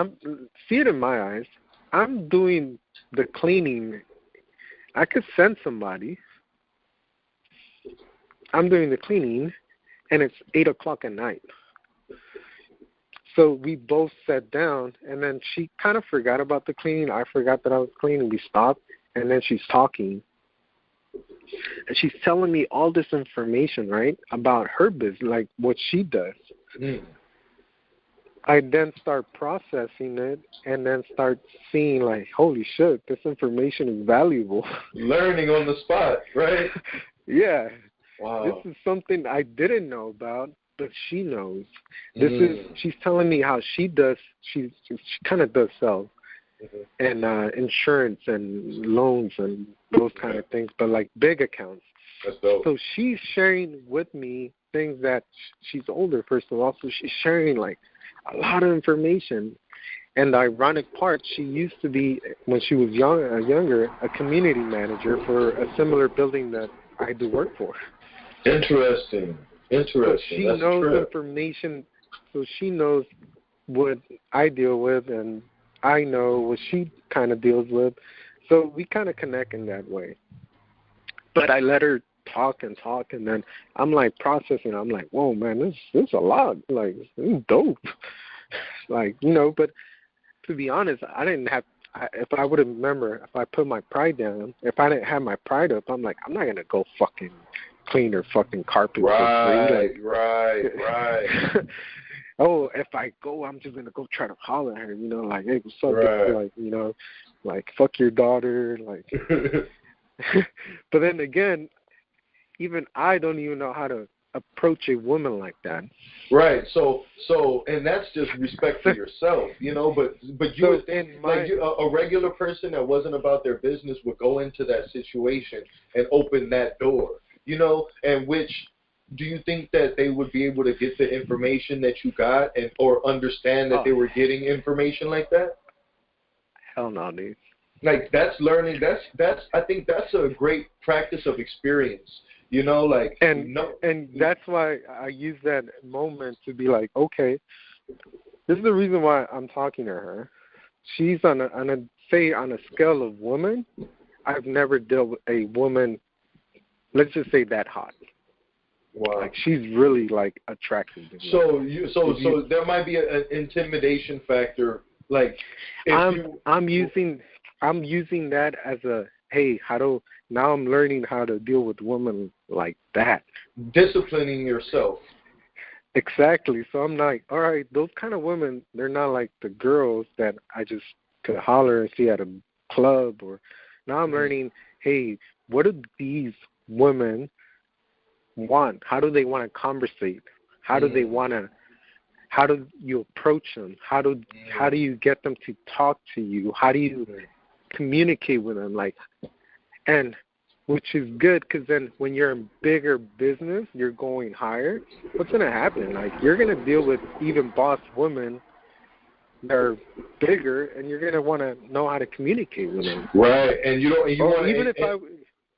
see it in my eyes. I'm doing the cleaning. I could send somebody. I'm doing the cleaning, and it's 8 o'clock at night. So we both sat down, and then she kind of forgot about the cleaning. I forgot that I was cleaning. We stopped, and then she's talking. And she's telling me all this information, right, about her business, like what she does. Mm. I then start processing it and then start seeing, like, holy shit, this information is valuable. Learning on the spot, right? Yeah. Wow. This is something I didn't know about, but she knows. She's telling me how she does, she kind of does sell and insurance and loans and those kind of things, but like big accounts. That's dope. So she's sharing with me things that she's older, first of all, so she's sharing like a lot of information. And the ironic part, she used to be, when she was younger, a community manager for a similar building that I do work for. Interesting. So she knows information, so she knows what I deal with, and I know what she kind of deals with. So we kind of connect in that way. But I let her talk, and then I'm like processing. I'm like, whoa, man, this is a lot. Like, this is dope. Like, you know, but to be honest, I didn't have, if I would remember, if I put my pride down, if I didn't have my pride up, I'm like, I'm not going to go fucking clean her fucking carpet for free. Like, right. Oh, if I go, I'm just going to go try to holler at her, you know, like, hey, what's up? Right. Like, you know, like, fuck your daughter. Like, but then again, even I don't even know how to approach a woman like that. Right. So, and that's just respect for yourself, you know. But you would think, like, a regular person that wasn't about their business would go into that situation and open that door, you know. And which, do you think that they would be able to get the information that you got, and or understand that they were getting information like that? Hell no, dude. Like, that's learning. That's. I think that's a great practice of experience. You know, like, and that's why I use that moment to be like, okay, this is the reason why I'm talking to her. She's on a scale of woman, I've never dealt with a woman, let's just say, that hot. Wow. Like, she's really like attractive to me. So there might be an intimidation factor. Like, I'm using that as a, hey, now I'm learning how to deal with women like that. Disciplining yourself. Exactly. So I'm like, all right, those kind of women, they're not like the girls that I just could holler and see at a club. Or now I'm learning, hey, what do these women want? How do they want to conversate? How do they want to? How do you approach them? How do you get them to talk to you? How do you communicate with them? Like, and which is good, because then when you're in bigger business, you're going higher. What's going to happen? Like, you're going to deal with even boss women that are bigger, and you're going to want to know how to communicate with them. Right, and you don't.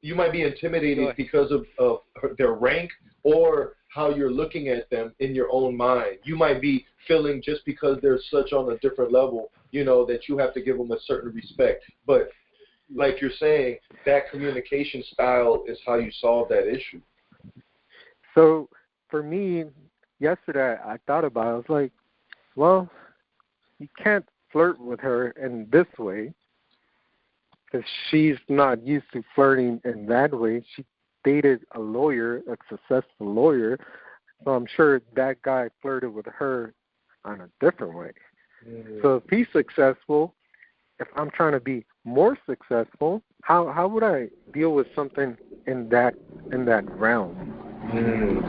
intimidated because of their rank or how you're looking at them in your own mind. You might be feeling just because they're such on a different level, that you have to give them a certain respect. But like you're saying, that communication style is how you solve that issue. So for me, yesterday I thought about it. I was like, well, you can't flirt with her in this way because she's not used to flirting in that way. She dated a lawyer, a successful lawyer, so I'm sure that guy flirted with her on a different way. Mm-hmm. So if he's successful, if I'm trying to be more successful, how would I deal with something in that realm? Mm-hmm.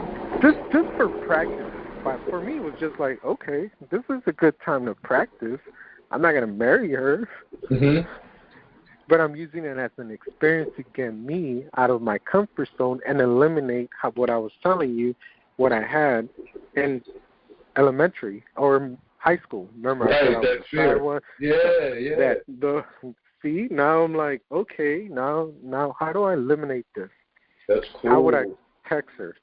Just for practice. But for me, it was just like, okay, this is a good time to practice. I'm not going to marry her. Mm-hmm. But I'm using it as an experience to get me out of my comfort zone and eliminate what I was telling you, what I had in elementary or high school. Remember, right, I said I was the shy one. Yeah. See, now I'm like, okay, now how do I eliminate this? That's cool. How would I text her?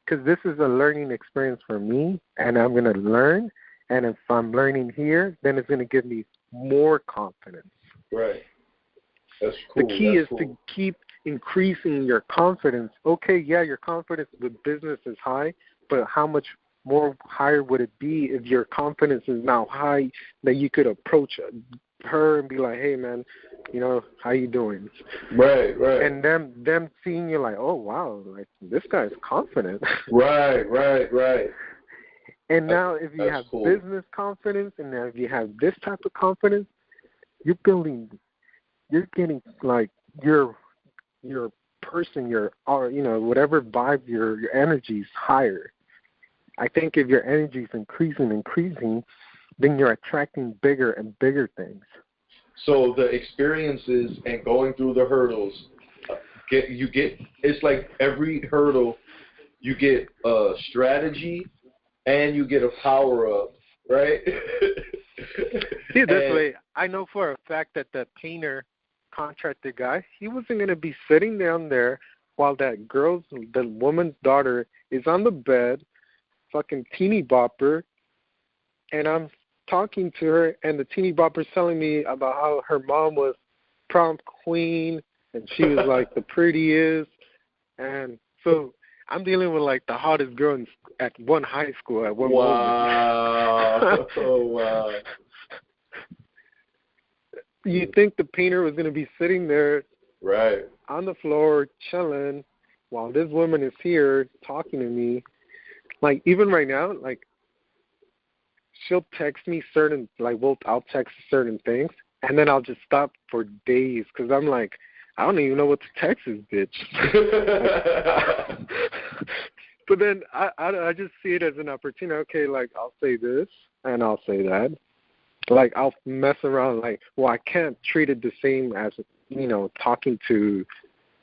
Because this is a learning experience for me, and I'm going to learn. And if I'm learning here, then it's going to give me more confidence. Right. That's cool. The key is to keep increasing your confidence. Okay, yeah, your confidence with business is high, but how much more higher would it be if your confidence is now high that you could approach her and be like, hey, man, how you doing? Right. And them seeing you like, oh, wow, like this guy's confident. Right. And now if you have business confidence and now if you have this type of confidence, you're getting like your person, whatever vibe, your energy is higher. I think if your energy is increasing, then you're attracting bigger and bigger things. So the experiences and going through the hurdles, it's like every hurdle, you get a strategy and you get a power up, right? See, this way, I know for a fact that the painter contracted guy, he wasn't going to be sitting down there while the woman's daughter is on the bed, fucking teeny bopper, and I'm talking to her, and the teeny bopper's telling me about how her mom was prom queen, and she was like the prettiest, and so I'm dealing with like the hottest girl at one high school at one moment. Oh, wow. You think the painter was going to be sitting there right on the floor chilling while this woman is here talking to me. Like, even right now, like, she'll text me I'll text certain things, and then I'll just stop for days because I'm like, I don't even know what to text this bitch. But then I just see it as an opportunity. Okay, like, I'll say this and I'll say that. Like, I'll mess around, like, well, I can't treat it the same as, talking to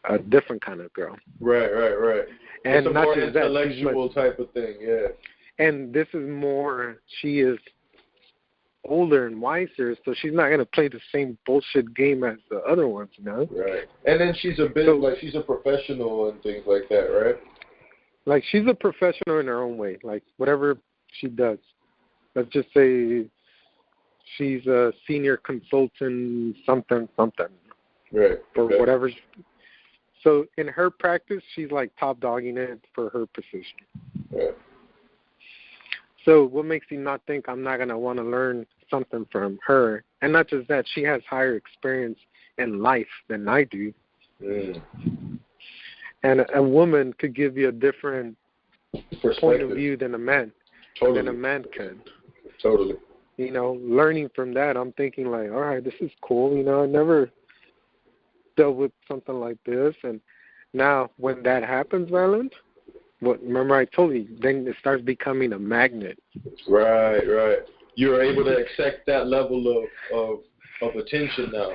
a different kind of girl. Right. And it's a not more just intellectual type of thing, yeah. And this is more, she is older and wiser, so she's not going to play the same bullshit game as the other ones, Right. And then she's she's a professional and things like that, right? Like, she's a professional in her own way, like, whatever she does. Let's just say she's a senior consultant, something. Right. Or whatever. So in her practice, she's like top dogging it for her position. Right. So what makes you not think I'm not going to want to learn something from her? And not just that, she has higher experience in life than I do. Mm. And a woman could give you a different point of view than a man. Totally. Than a man could. Totally. Learning from that, I'm thinking like, all right, this is cool. I never dealt with something like this. And now when that happens, Ryland, remember I told you, then it starts becoming a magnet. Right. You're able to accept that level of attention now.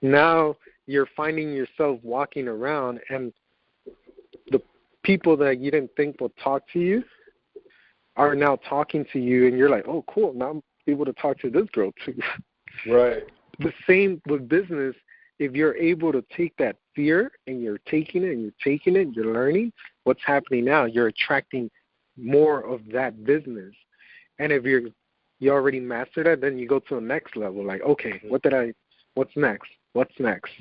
Now you're finding yourself walking around, and the people that you didn't think would talk to you are now talking to you, and you're like, oh, cool, now I'm able to talk to this girl too. Right. The same with business. If you're able to take that fear and you're taking it and you're taking it, you're learning, what's happening now? You're attracting more of that business. And if you already mastered it, then you go to the next level. Like, okay, what's next? What's next?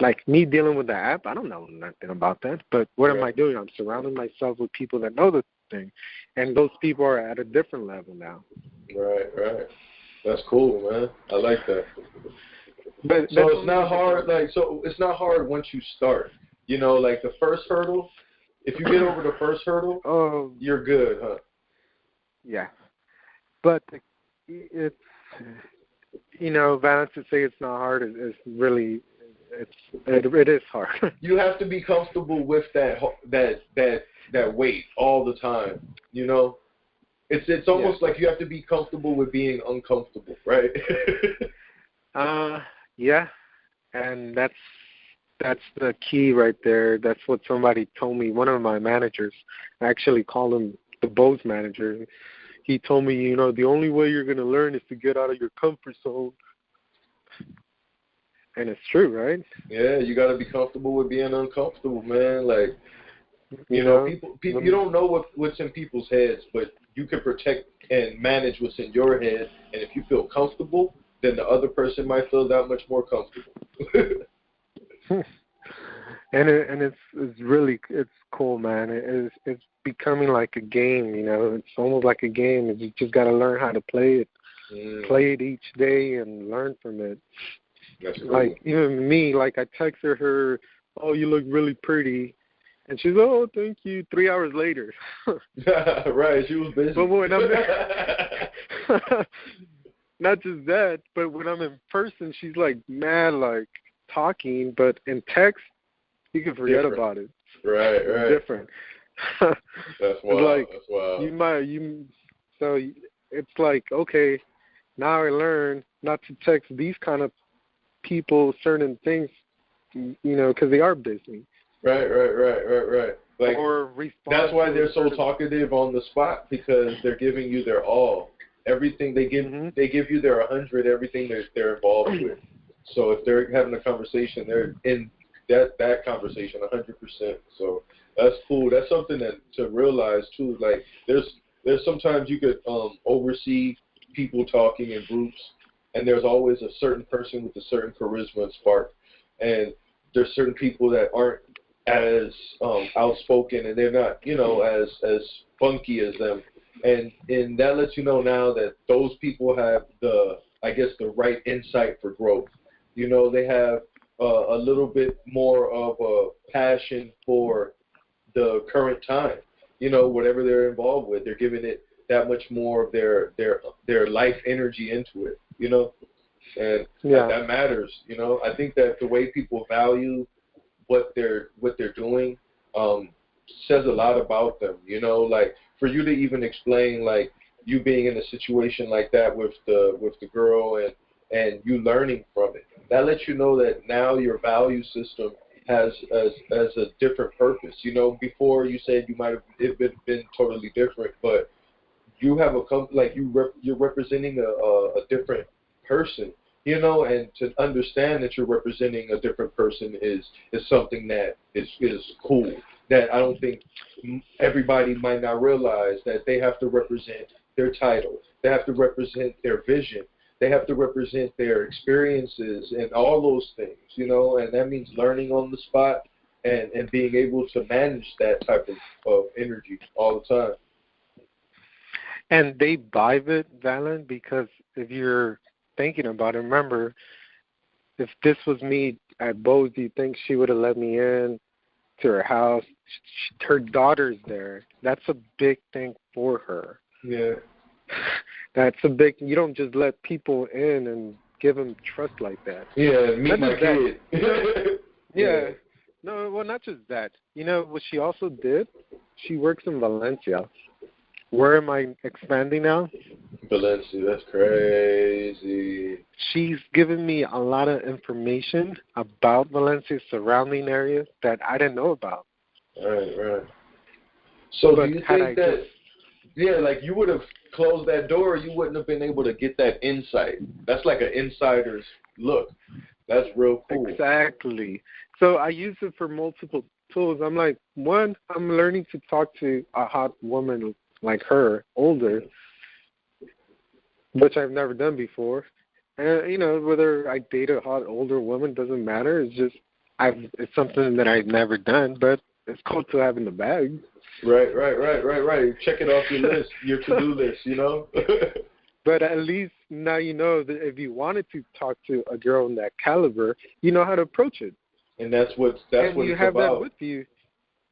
Like me dealing with the app, I don't know nothing about that. But what am I doing? I'm surrounding myself with people that know the thing. And those people are at a different level now. Right. That's cool, man. I like that. But so it's not hard. It's not hard once you start. You know, like the first hurdle. If you get over the first hurdle, you're good, huh? Yeah. But it's, Valance to say it's not hard is really, it is hard. You have to be comfortable with that weight all the time. You know, it's almost like you have to be comfortable with being uncomfortable, right? Yeah, and that's the key right there. That's what somebody told me. One of my managers, I actually called him the Bose manager. He told me, the only way you're going to learn is to get out of your comfort zone. And it's true, right? Yeah, you got to be comfortable with being uncomfortable, man. Like, people you don't know what's in people's heads, but you can protect and manage what's in your head. And if you feel comfortable, then the other person might feel that much more comfortable. And it's really cool, man. It's becoming like a game, It's almost like a game. You just got to learn how to play it, play it each day, and learn from it. That's cool. Like even me, like I texted her, "Oh, you look really pretty," and she's, "Oh, thank you." 3 hours later. Right, she was busy. But when I'm not just that, but when I'm in person, she's like mad, like talking, but in text, you can forget about it. Right. Different. That's wild. Like, that's wild. So it's like, okay, now I learn not to text these kind of people certain things, because they are busy. Right. Like, or that's why they're so talkative on the spot, because they're giving you their all. Everything they give, they give you their 100. Everything they're involved with. So if they're having a conversation, they're in that conversation 100%. So that's cool. That's something to realize too. Like there's sometimes you could oversee people talking in groups, and there's always a certain person with a certain charisma and spark, and there's certain people that aren't as outspoken, and they're not as funky as them, and that lets you know now that those people have the right insight for growth. They have a little bit more of a passion for the current time. Whatever they're involved with, they're giving it that much more of their life energy into it. And that matters. I think that the way people value what they're doing says a lot about them. Like for you to even explain, like you being in a situation like that with the girl and you learning from it, that lets you know that now your value system has a different purpose. Before you said you might have been totally different, but you have you're representing a different person. And to understand that you're representing a different person is something that is cool. That I don't think everybody might not realize, that they have to represent their title, they have to represent their vision, they have to represent their experiences and all those things, and that means learning on the spot and being able to manage that type of energy all the time. And they vibe it, Valen, because if you're thinking about it, remember, if this was me at Bose, do you think she would have let me in to her house? Her daughter's there. That's a big thing for her. Yeah. That's a big. You don't just let people in and give them trust like that. Yeah, meet my kid. Yeah. No, well, not just that. What she also did? She works in Valencia. Where am I expanding now? Valencia, that's crazy. She's given me a lot of information about Valencia, surrounding areas that I didn't know about. Right. So do you think that, like you would have closed that door, you wouldn't have been able to get that insight? That's like an insider's look. That's real cool. Exactly. So I use it for multiple tools. I'm like, one, I'm learning to talk to a hot woman like her, older, which I've never done before. And whether I date a hot older woman doesn't matter. It's just it's something that I've never done, but it's cool to have in the bag. Right. Check it off your list, your to-do list, But at least now you know that if you wanted to talk to a girl in that caliber, you know how to approach it. And that's what you have that with you.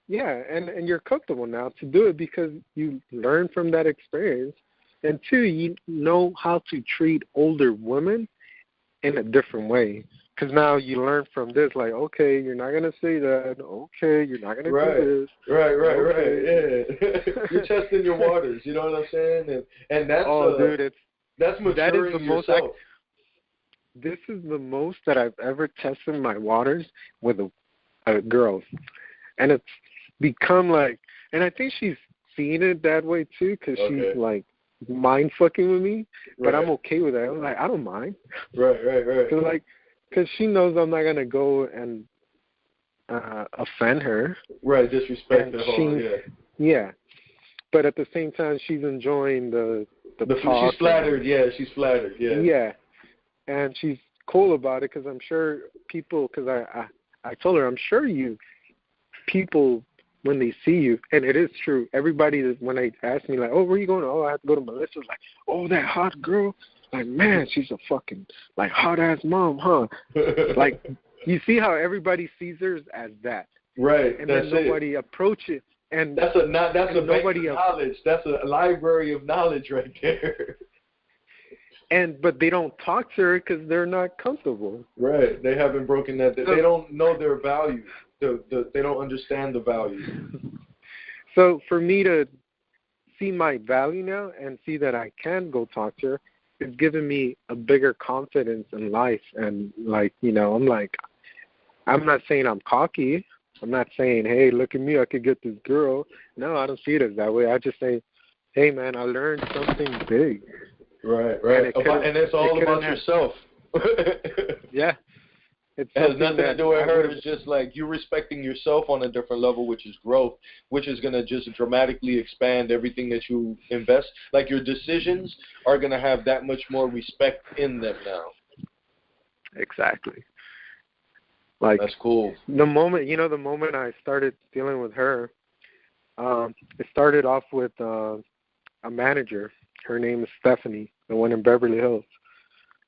Yeah, and you're comfortable now to do it because you learn from that experience. And two, you know how to treat older women in a different way. Because now you learn from this, like, okay, you're not going to say that. Okay, you're not going to do this. Right. Yeah. You're testing your waters, you know what I'm saying? And that's, dude, that's maturing yourself. This is the most that I've ever tested my waters with a girl. And it's become like, and I think she's seen it that way too, because she's like mind fucking with me, but I'm okay with that. I'm like, I don't mind. Right. Because she knows I'm not going to go and offend her. Right, disrespect her. Yeah. But at the same time, she's enjoying the talk. She's flattered, she's flattered, Yeah. And she's cool about it because I'm sure people, because I told her, I'm sure people, when they see you, and it is true, everybody, when they ask me, like, oh, where you going? Oh, I have to go to Melissa's. Like, oh, that hot girl? Like, man, she's a fucking, like, hot-ass mom, huh? Like, you see how everybody sees her as that. Right, and then nobody approach it. And that's a bank of knowledge. That's a library of knowledge right there. But they don't talk to her because they're not comfortable. Right. They haven't broken that. They don't know their value. They don't understand the value. So for me to see my value now and see that I can go talk to her, it's given me a bigger confidence in life. And, like, I'm like, I'm not saying I'm cocky. I'm not saying, hey, look at me, I could get this girl. No, I don't see it as that way. I just say, hey, man, I learned something big. Right. And it's all about yourself. Yeah. It has nothing to do with her. It's just like you respecting yourself on a different level, which is growth, which is going to just dramatically expand everything that you invest. Like your decisions are going to have that much more respect in them now. Exactly. Like, that's cool. The moment I started dealing with her, it started off with a manager. Her name is Stephanie, the one in Beverly Hills.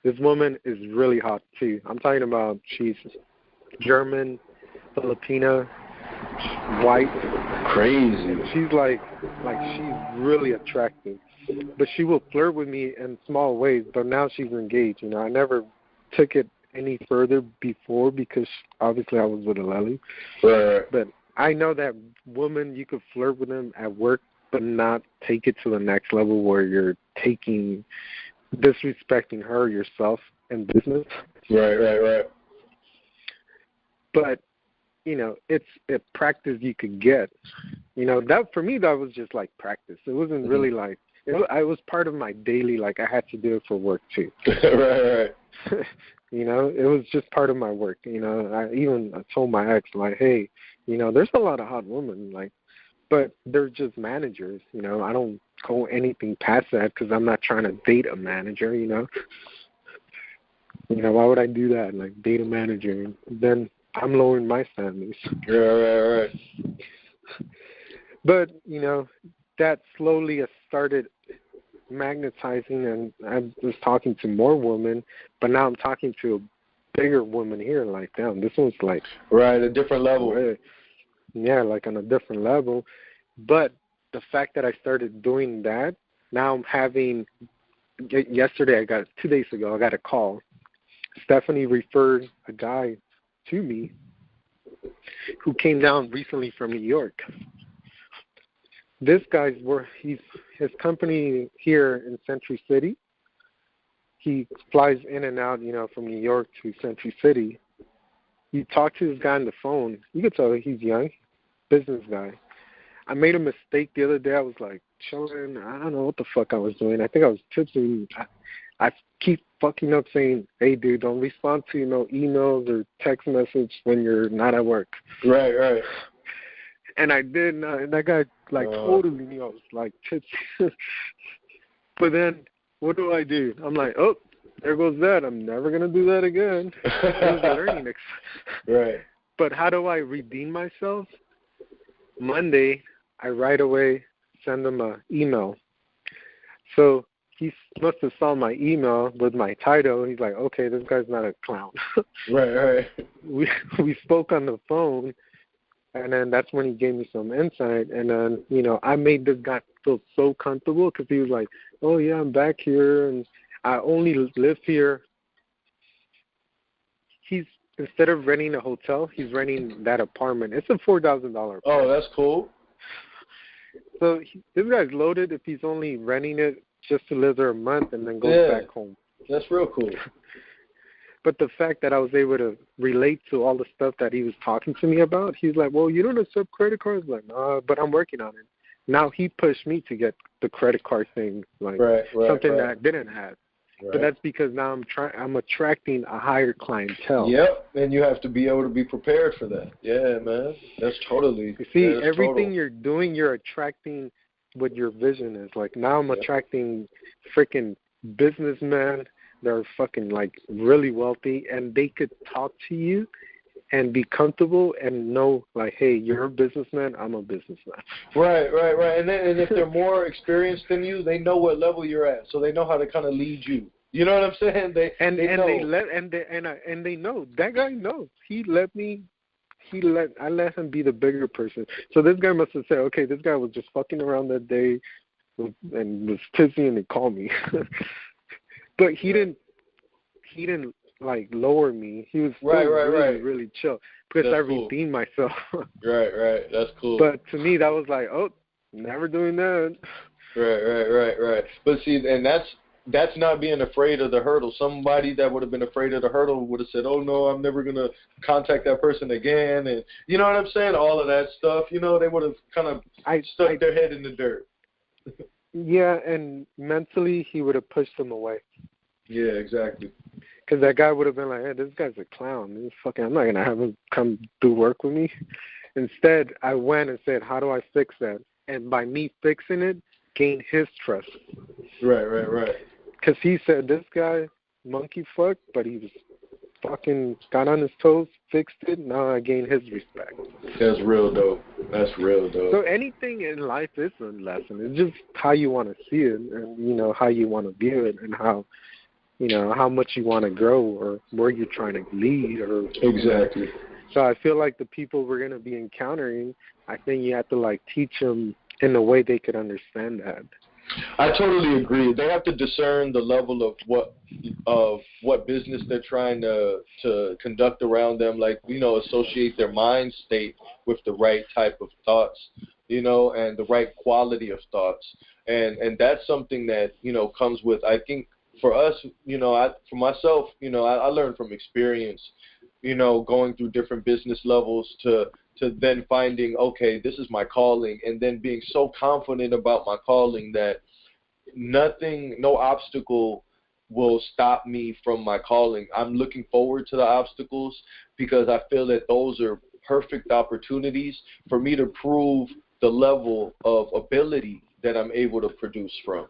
This woman is really hot too. I'm talking about she's German, Filipina, white. Crazy. And she's like she's really attractive. But she will flirt with me in small ways, but now she's engaged. I never took it any further before because obviously I was with a lily. Right. But I know that woman, you could flirt with them at work, but not take it to the next level where you're disrespecting her yourself in business. Right. But it's a practice you could get. That for me, that was just like practice. It wasn't really like I was part of my daily. Like I had to do it for work too. Right. It was just part of my work. I told my ex, like, hey, there's a lot of hot women, like, but they're just managers. I don't go anything past that because I'm not trying to date a manager. Why would I do that? Like date a manager? Then I'm lowering my standards. Right. But that slowly started magnetizing, and I was talking to more women, but now I'm talking to a bigger woman here. Like, damn, this one's like a different level. Yeah, like on a different level. But the fact that I started doing that, now I'm having. Yesterday, 2 days ago, I got a call. Stephanie referred a guy to me who came down recently from New York. This guy's his company here in Century City. He flies in and out, from New York to Century City. You talk to this guy on the phone, you can tell he's young, business guy. I made a mistake the other day. I was like chilling. I don't know what the fuck I was doing. I think I was tipsy. I keep fucking up saying, hey, dude, don't respond to, emails or text message when you're not at work. Right. And I did, and that guy, totally knew I was, tipsy. But then, what do? I'm like, oh, there goes that. I'm never going to do that again. It was a learning experience. Right. But how do I redeem myself? Monday, I right away send him an email. So he must have saw my email with my title. He's like, okay, this guy's not a clown. Right. We spoke on the phone, and then that's when he gave me some insight. And then, I made this guy feel so comfortable because he was like, oh, yeah, I'm back here, and I only live here. Instead of renting a hotel, he's renting that apartment. It's a $4,000 apartment. Oh, that's cool. So this guy's loaded if he's only renting it just to live there a month and then goes back home. That's real cool. But the fact that I was able to relate to all the stuff that he was talking to me about, he's like, well, you don't accept credit cards? I'm like, no, but I'm working on it. Now he pushed me to get the credit card thing, something that I didn't have. Right. But that's because now I'm attracting a higher clientele. Yep, and you have to be able to be prepared for that. Yeah, man. That's totally. You see, everything you're doing, you're attracting what your vision is. Like now I'm attracting freaking businessmen that are fucking really wealthy, and they could talk to you and be comfortable and know hey, you're a businessman, I'm a businessman. Right. And if they're more experienced than you, they know what level you're at, so they know how to kind of lead you. You know what I'm saying? They know. That guy knows. I let him be the bigger person. So this guy must have said, okay, this guy was just fucking around that day and was pissy and he called me. But he didn't lower me. He was really chill because I redeemed myself. Right. That's cool. But to me, that was oh, never doing that. Right. But see, and that's not being afraid of the hurdle. Somebody that would have been afraid of the hurdle would have said, oh, no, I'm never going to contact that person again. And you know what I'm saying? All of that stuff, they would have kind of stuck their head in the dirt. Yeah, and mentally he would have pushed them away. Yeah, exactly. Because that guy would have been like, hey, this guy's a clown. I'm not going to have him come do work with me. Instead, I went and said, how do I fix that? And by me fixing it, gain his trust. Right. Because he said, this guy, monkey fuck, but he was fucking got on his toes, fixed it, now I gain his respect. That's real dope. So anything in life is a lesson. It's just how you want to see it and, how you want to view it and how much you want to grow or where you're trying to lead. Exactly. So I feel like the people we're going to be encountering, I think you have to, teach them in a way they could understand that. I totally agree. They have to discern the level of what business they're trying to conduct around them, associate their mind state with the right type of thoughts, and the right quality of thoughts. And that's something that, comes with, I think, for us, for myself, I learned from experience, going through different business levels to then finding, okay, this is my calling, and then being so confident about my calling that no obstacle will stop me from my calling. I'm looking forward to the obstacles because I feel that those are perfect opportunities for me to prove the level of ability that I'm able to produce from.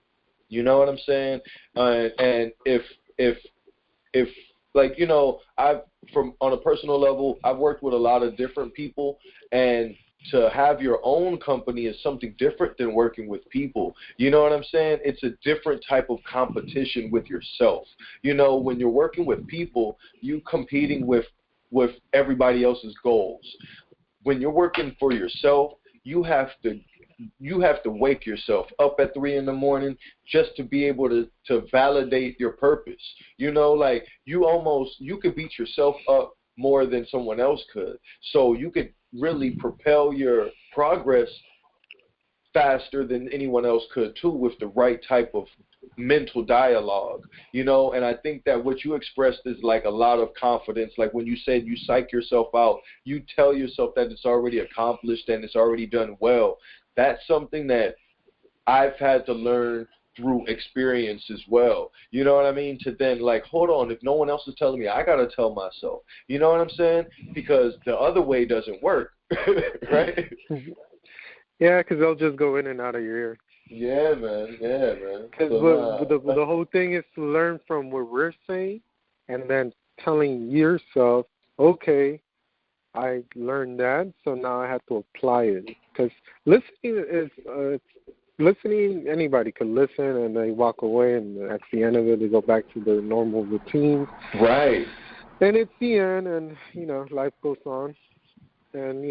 You know what I'm saying? And if on a personal level, I've worked with a lot of different people, and to have your own company is something different than working with people. You know what I'm saying? It's a different type of competition with yourself. When you're working with people, you competing with everybody else's goals. When you're working for yourself, you have to wake yourself up at 3 a.m. just to be able to validate your purpose. You could beat yourself up more than someone else could. So you could really propel your progress faster than anyone else could too with the right type of mental dialogue, and I think that what you expressed is a lot of confidence. Like when you said you psych yourself out, you tell yourself that it's already accomplished and it's already done well. That's something that I've had to learn through experience as well. You know what I mean? To then like, hold on, if no one else is telling me, I gotta tell myself. You know what I'm saying? Because the other way doesn't work, right? Yeah, because they'll just go in and out of your ear. Yeah, man. Yeah, man. Because the whole thing is to learn from what we're saying, and then telling yourself, okay, I learned that, so now I have to apply it. Because listening is listening. Anybody could listen, and they walk away, and at the end of it, they go back to their normal routine. Right. And it's the end, and life goes on, and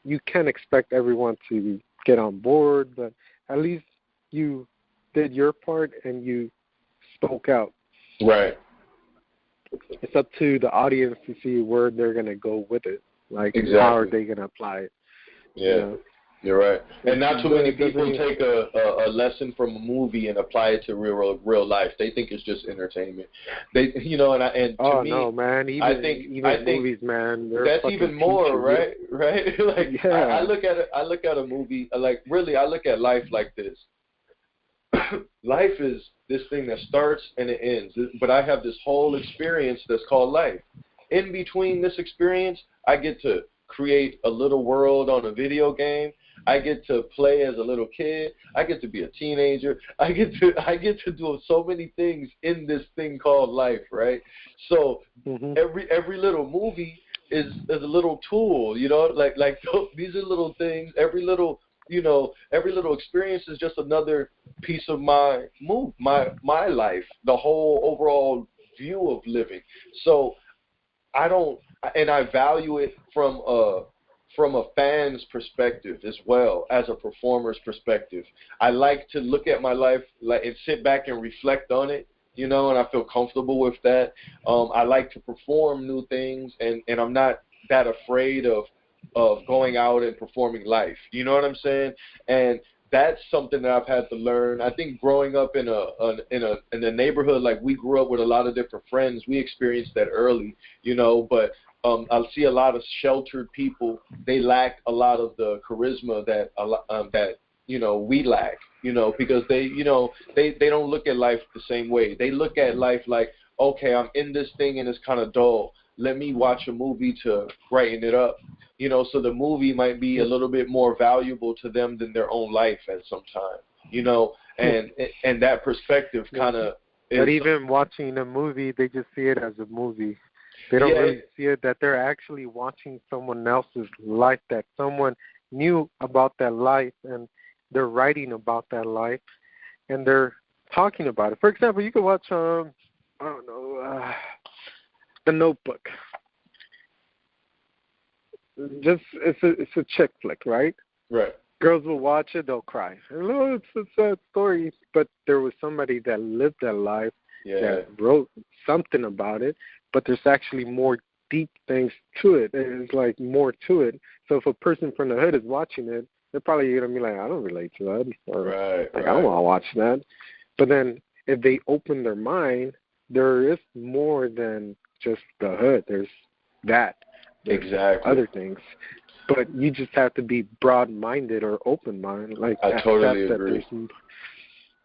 you can't expect everyone to get on board, but at least you did your part and you spoke out. Right. It's up to the audience to see where they're going to go with it. Like, exactly. How are they going to apply it? Yeah. You're right. And not too many people take a lesson from a movie and apply it to real life. They think it's just entertainment. They, and to me, no, man. I think movies, man. That's even more, right? Right? Like, yeah. I look at a movie, like, really, I look at life like this. Life is this thing that starts and it ends. But I have this whole experience that's called life. In between this experience, I get to create a little world on a video game. I get to play as a little kid. I get to be a teenager. I get to do so many things in this thing called life, right? So every little movie is a little tool, like these are little things. Every little experience is just another piece of my life, the whole overall view of living. So I value it from a fan's perspective as well as a performer's perspective. I like to look at my life and sit back and reflect on it, and I feel comfortable with that. I like to perform new things, and I'm not that afraid of going out and performing life. You know what I'm saying? And that's something that I've had to learn. I think growing up in a neighborhood, like we grew up with a lot of different friends, we experienced that early, but I see a lot of sheltered people. They lack a lot of the charisma that we lack, because they don't look at life the same way. They look at life like, okay, I'm in this thing and it's kind of dull. Let me watch a movie to brighten it up. So the movie might be a little bit more valuable to them than their own life at some time, and that perspective kind of. But even watching a movie, they just see it as a movie. They don't really see it that they're actually watching someone else's life, that someone knew about that life, and they're writing about that life, and they're talking about it. For example, you could watch, The Notebook. It's a chick flick, right? Right. Girls will watch it, they'll cry. It's a sad story, but there was somebody that lived that life, that wrote something about it, but there's actually more deep things to it. There's like more to it. So if a person from the hood is watching it, they're probably going to be like, I don't relate to that. Or I don't want to watch that. But then if they open their mind, there is more than just the hood. There's that. There's other things. But you just have to be broad-minded or open-minded. Like, I totally agree.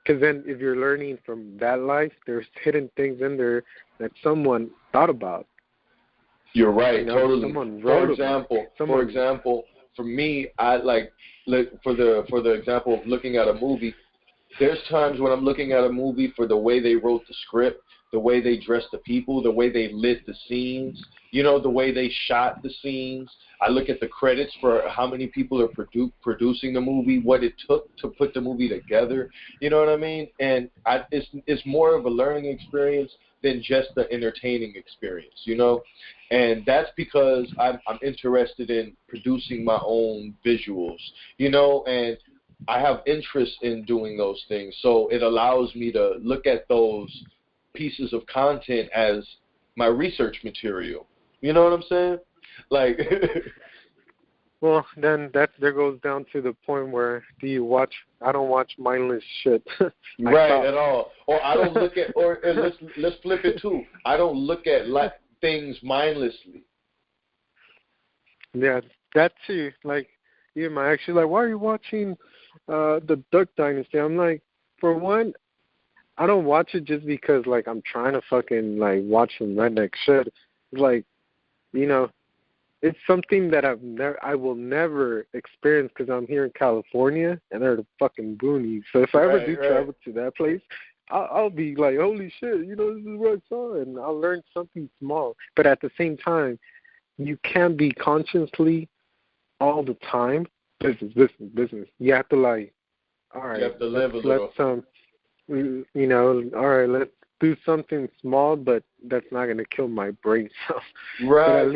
Because then if you're learning from that life, there's hidden things in there that someone thought about. You're right, totally. Someone wrote For example, for me, I for the example of looking at a movie, there's times when I'm looking at a movie for the way they wrote the script, the way they dressed the people, the way they lit the scenes, the way they shot the scenes. I look at the credits for how many people are producing the movie, what it took to put the movie together. You know what I mean? And it's more of a learning experience than just the entertaining experience, And that's because I'm interested in producing my own visuals, and I have interest in doing those things. So it allows me to look at those pieces of content as my research material. You know what I'm saying? Like, well, then there goes down to the point where I don't watch mindless shit. Right, at all. Or I don't look at, let's flip it too. I don't look at things mindlessly. Yeah, that too. Like, even my ex, she's like, why are you watching the Duck Dynasty? I'm like, for one, I don't watch it just because like I'm trying to fucking like watch some redneck shit. Like, you know, it's something that I will never experience because I'm here in California and they're the fucking boonies. So if I ever do travel to that place, I'll be like, holy shit, you know, this is what I saw, and I'll learn something small. But at the same time, you can't be consciously all the time business. You have to like, all right, you have to live a little. You know, all right, let's do something small, but that's not going to kill my brain cells. Right.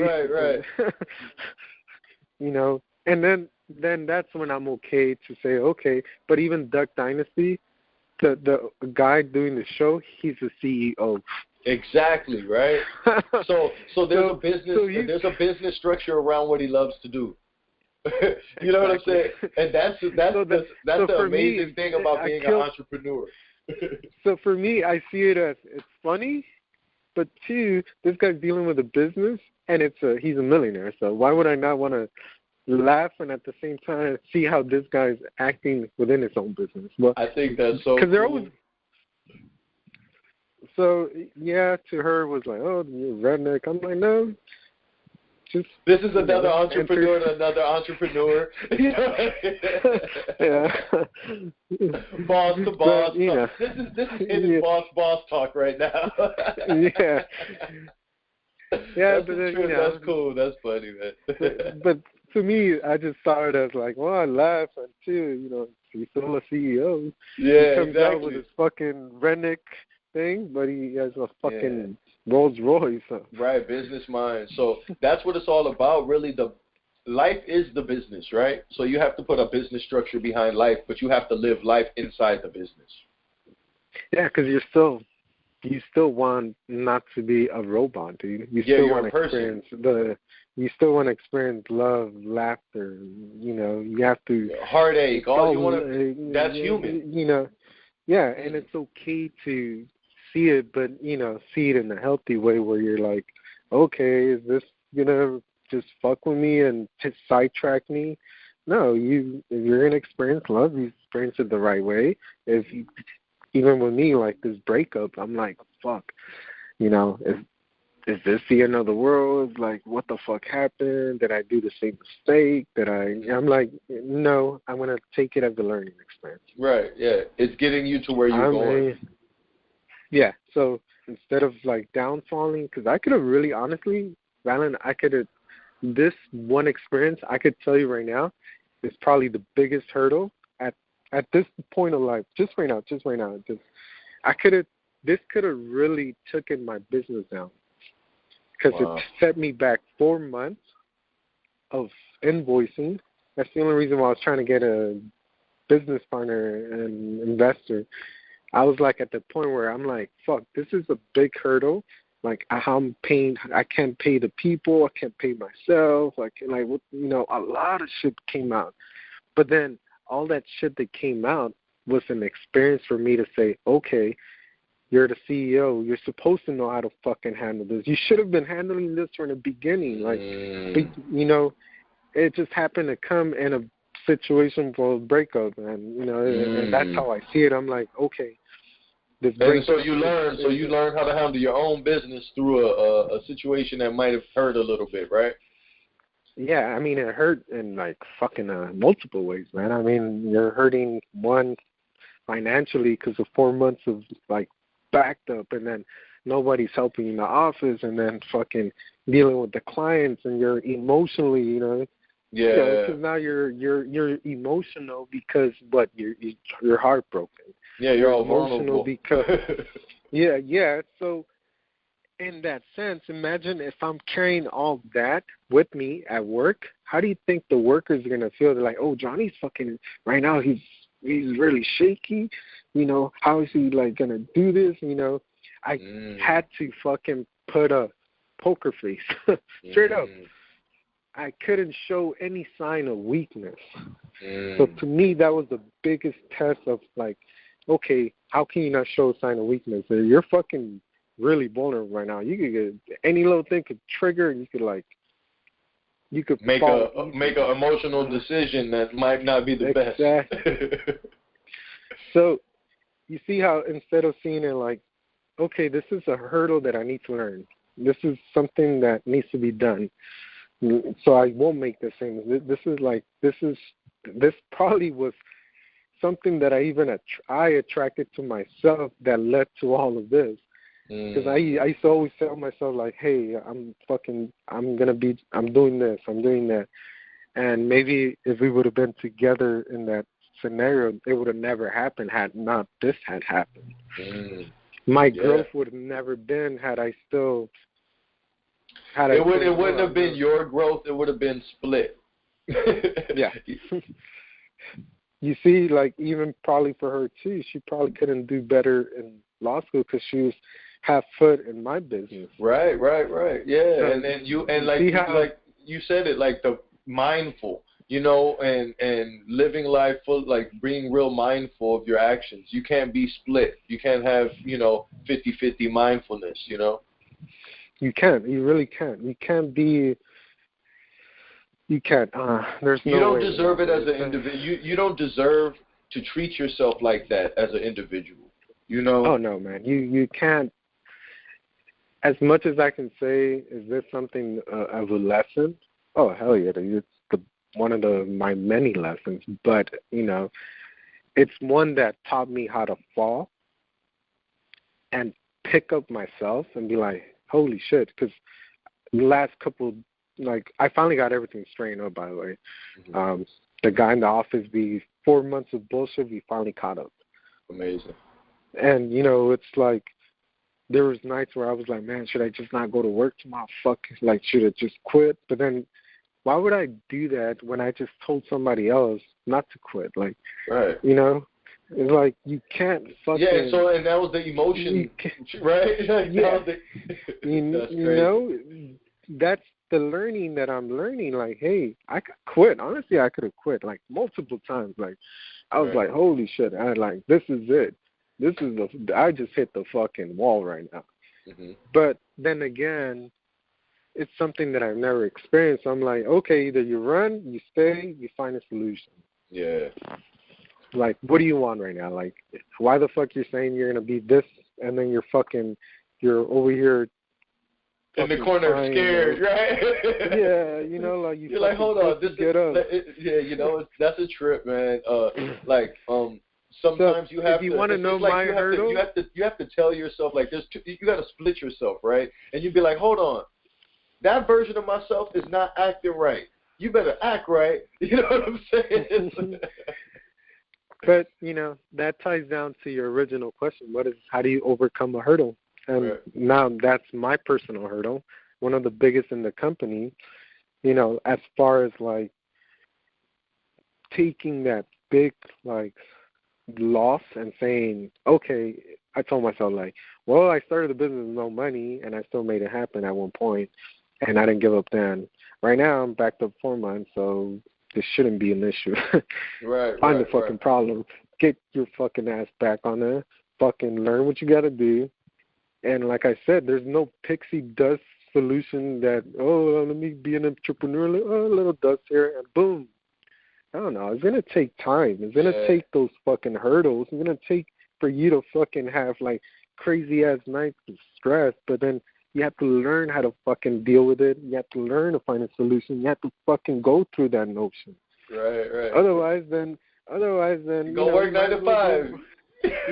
You know, and then that's when I'm okay to say, okay, but even Duck Dynasty, the guy doing the show, he's the CEO. Exactly, right? So there's a business structure around what he loves to do. You know what I'm saying? And that's the amazing thing about being an entrepreneur. So for me, I see it as it's funny, but two, this guy's dealing with a business, and he's a millionaire. So why would I not want to laugh and at the same time see how this guy's acting within his own business? Well, I think that's so cool. Because they're always. So yeah, to her it was like, oh, you're redneck. I'm like, no. This is another entrepreneur to another entrepreneur. Yeah. Boss to boss. But, you know, this is hidden boss talk right now. Yeah. Yeah, that's but true. You know, that's cool. That's funny, man. but to me, I just saw it as like, well, I laugh, and two, you know, he's still a CEO. Yeah, he comes exactly. out with his fucking redneck thing, but he has a fucking Rolls Royce. Right, business mind. So that's what it's all about. Really, life is the business, right? So you have to put a business structure behind life, but you have to live life inside the business. Yeah, because you still want not to be a robot, dude. You still want to experience you still want to experience love, laughter. You know, you have to heartache. All you want to. That's human. You know, yeah, and it's okay to see it, but you know, see it in a healthy way where you're like, okay, is this gonna just fuck with me and just sidetrack me? No, if you're gonna experience love, you experience it the right way. Even with me, like this breakup, I'm like, fuck, you know, is this the end of the world? Like, what the fuck happened? Did I do the same mistake? I'm like, no, I'm gonna take it as a learning experience. Right. Yeah, it's getting you to where you're going. Yeah, so instead of like downfalling, because I could have really, honestly, Valen, this one experience, I could tell you right now, is probably the biggest hurdle at this point of life, just right now, this could have really taken my business down, because it set me back 4 months of invoicing. That's the only reason why I was trying to get a business partner and investor. I was like at the point where I'm like, fuck, this is a big hurdle. Like I'm paying, I can't pay the people, I can't pay myself. You know, a lot of shit came out. But then all that shit that came out was an experience for me to say, okay, you're the CEO. You're supposed to know how to fucking handle this. You should have been handling this from the beginning. Like, you know, it just happened to come in a situation for a breakup, and you know, and that's how I see it. I'm like, okay. And so you learn how to handle your own business through a situation that might have hurt a little bit, right? Yeah, I mean, it hurt in like fucking multiple ways, man. I mean, you're hurting one financially because of 4 months of like backed up, and then nobody's helping you in the office, and then fucking dealing with the clients, and you're emotionally, you know. Yeah, because now you're emotional because you're heartbroken. Yeah, you're all emotional vulnerable. Because yeah. So in that sense, imagine if I'm carrying all that with me at work. How do you think the workers are gonna feel? They're like, oh, Johnny's fucking right now. He's really shaky. You know, how is he like gonna do this? You know, I had to fucking put a poker face straight up. I couldn't show any sign of weakness. So to me, that was the biggest test of like, okay, how can you not show a sign of weakness? You're fucking really vulnerable right now. You could get any little thing could trigger, and you could make an emotional decision that might not be the best. So you see how instead of seeing it like, okay, this is a hurdle that I need to learn. This is something that needs to be done. So I won't make the same. This probably was something that I attracted to myself that led to all of this. Because I used to always tell myself like, hey, I'm doing this, I'm doing that. And maybe if we would have been together in that scenario, it would have never happened had not this had happened. My growth would have never been had I still had it wouldn't have been your growth, it would have been split. Yeah. You see, like even probably for her too, she probably couldn't do better in law school because she was half foot in my business. Right. Yeah, so, and then you said it, like the mindful, and living life full, like being real mindful of your actions. You can't be split. You can't have 50-50 mindfulness. You can't. You really can't. You can't be. You can't. There's no. You don't deserve it as an individual. You don't deserve to treat yourself like that as an individual. Oh no, man. You can't. As much as I can say, is this something of a lesson? Oh hell yeah! It's one of my many lessons. But it's one that taught me how to fall and pick up myself and be like, holy shit! Because the last couple. Like, I finally got everything straightened up, by the way. The guy in the office, the 4 months of bullshit, we finally caught up. Amazing. And, it's like, there was nights where I was like, man, should I just not go to work tomorrow? Fuck, like, should I just quit? But then, why would I do that when I just told somebody else not to quit? Like, right. It's like, you can't fucking... Yeah, and that was the emotion, right? Yeah. That's the learning that I'm learning. Like, hey, I could quit. Honestly, I could have quit like multiple times. Like, I was like, holy shit! This is it. I just hit the fucking wall right now. But then again, it's something that I've never experienced. I'm like, okay, either you run, you stay, you find a solution. Yeah. Like, what do you want right now? Like, why the fuck you're saying you're gonna be this, and then you're over here. In the corner, scared, right? Yeah, like you're like, hold on, this get up. That's a trip, man. Sometimes so you have if you to. Want to know my hurdle? You have to tell yourself like you got to split yourself, right? And you'd be like, hold on, that version of myself is not acting right. You better act right. You know what I'm saying? But that ties down to your original question. How do you overcome a hurdle? And now that's my personal hurdle, one of the biggest in the company, as far as like taking that big like loss and saying, okay, I told myself like, well, I started the business with no money and I still made it happen at one point and I didn't give up then. Right now I'm backed up 4 months, so this shouldn't be an issue. Find the fucking problem. Get your fucking ass back on there. Fucking learn what you got to do. And like I said, there's no pixie dust solution that, let me be an entrepreneur, a little dust here, and boom. I don't know. It's going to take time. It's going to take those fucking hurdles. It's going to take for you to fucking have, like, crazy-ass nights of stress, but then you have to learn how to fucking deal with it. You have to learn to find a solution. You have to fucking go through that notion. Right. Otherwise, then go work 9 to 5.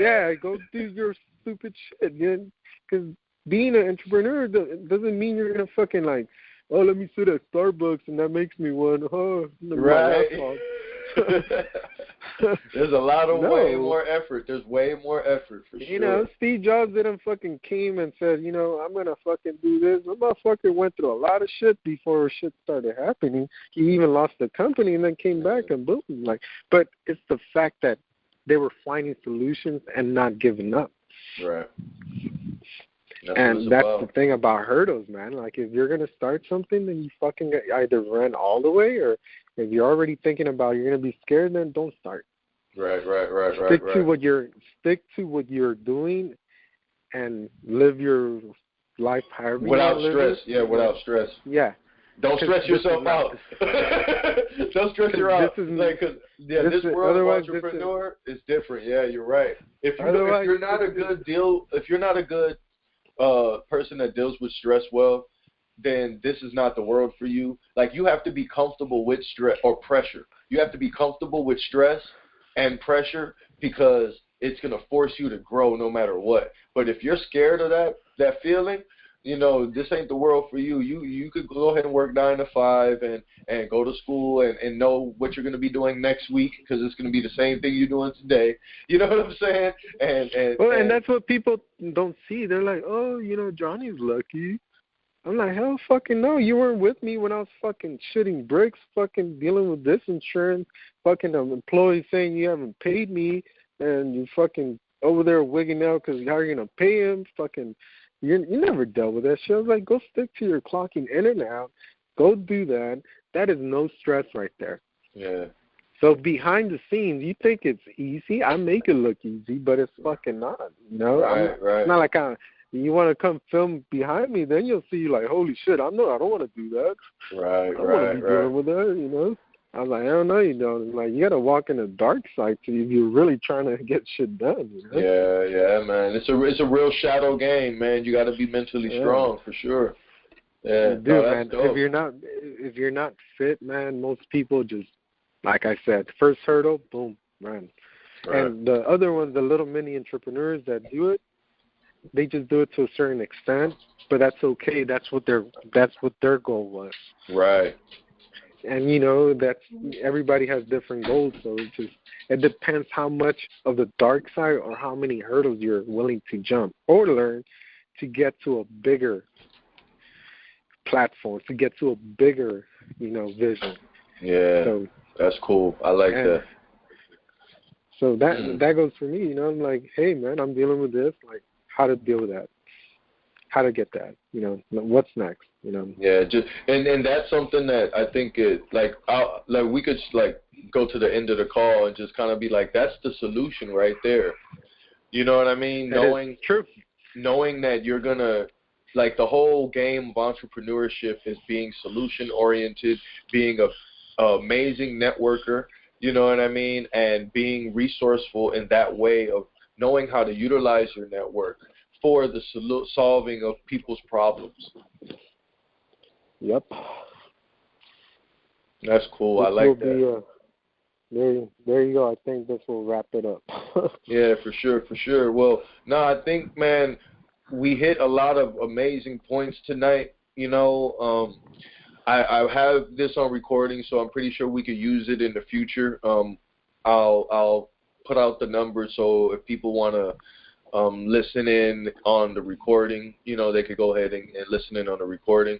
Yeah, go do your stupid shit, man. Because being an entrepreneur doesn't mean you're going to fucking like, let me sit at Starbucks and that makes me one. Right. There's a lot of way more effort. There's way more effort for sure. Steve Jobs didn't fucking came and said, I'm going to fucking do this. The motherfucker went through a lot of shit before shit started happening. He even lost the company and then came back and boom. But it's the fact that they were finding solutions and not giving up. Right. That's the thing about hurdles, man. Like, if you're going to start something, then you fucking either run all the way, or if you're already thinking about you're going to be scared, then don't start. Right. Stick to what you're doing and live your life however without you stress. Yeah, without stress. Yeah. Don't stress yourself out. Don't stress your out. This world of entrepreneur is different. Yeah, you're right. If you're not a good person that deals with stress well, then this is not the world for you. Like, you have to be comfortable with stress or pressure. You have to be comfortable with stress and pressure, because it's going to force you to grow no matter what. But if you're scared of that feeling, this ain't the world for you. You could go ahead and work 9 to 5 and go to school and know what you're going to be doing next week, because it's going to be the same thing you're doing today. You know what I'm saying? And that's what people don't see. They're like, oh, Johnny's lucky. I'm like, hell fucking no. You weren't with me when I was fucking shitting bricks, fucking dealing with this insurance, fucking employees saying you haven't paid me, and you fucking over there wigging out because how are you going to pay him? Fucking, you never dealt with that shit. I was like, go stick to your clocking in and out. Go do that. That is no stress right there. Yeah. So behind the scenes, you think it's easy. I make it look easy, but it's fucking not. Right. It's not like you want to come film behind me, then you'll see like, holy shit, I don't want to do that. Right, I don't want to be dealing with that, I was like, I don't know, you don't. Like, you got to walk in the dark side if you're really trying to get shit done. Yeah, man. It's a real shadow game, man. You got to be mentally strong for sure. Yeah, man. Dope. If you're not fit, man, most people just, like I said, first hurdle, boom, run. Right. And the other ones, the little mini entrepreneurs that do it, they just do it to a certain extent, but that's okay. That's what their goal was. Right. And that's, everybody has different goals, so it depends how much of the dark side or how many hurdles you're willing to jump or learn to get to a bigger platform, to get to a bigger, vision. Yeah. So that's cool. I like that. So that goes for me. I'm like, hey man, I'm dealing with this. Like, how to deal with that, how to get that, what's next, Yeah, and that's something that I think we could go to the end of the call and just kind of be like, that's the solution right there. You know what I mean? Knowing that you're gonna, like, the whole game of entrepreneurship is being solution oriented, being a amazing networker. You know what I mean? And being resourceful in that way of knowing how to utilize your network for the solving of people's problems. Yep. That's cool. I like that. There you go. I think this will wrap it up. Yeah, for sure. Well, no, I think, man, we hit a lot of amazing points tonight. I have this on recording, so I'm pretty sure we could use it in the future. I'll put out the numbers, so if people want to listen in on the recording, they could go ahead and listen in on the recording.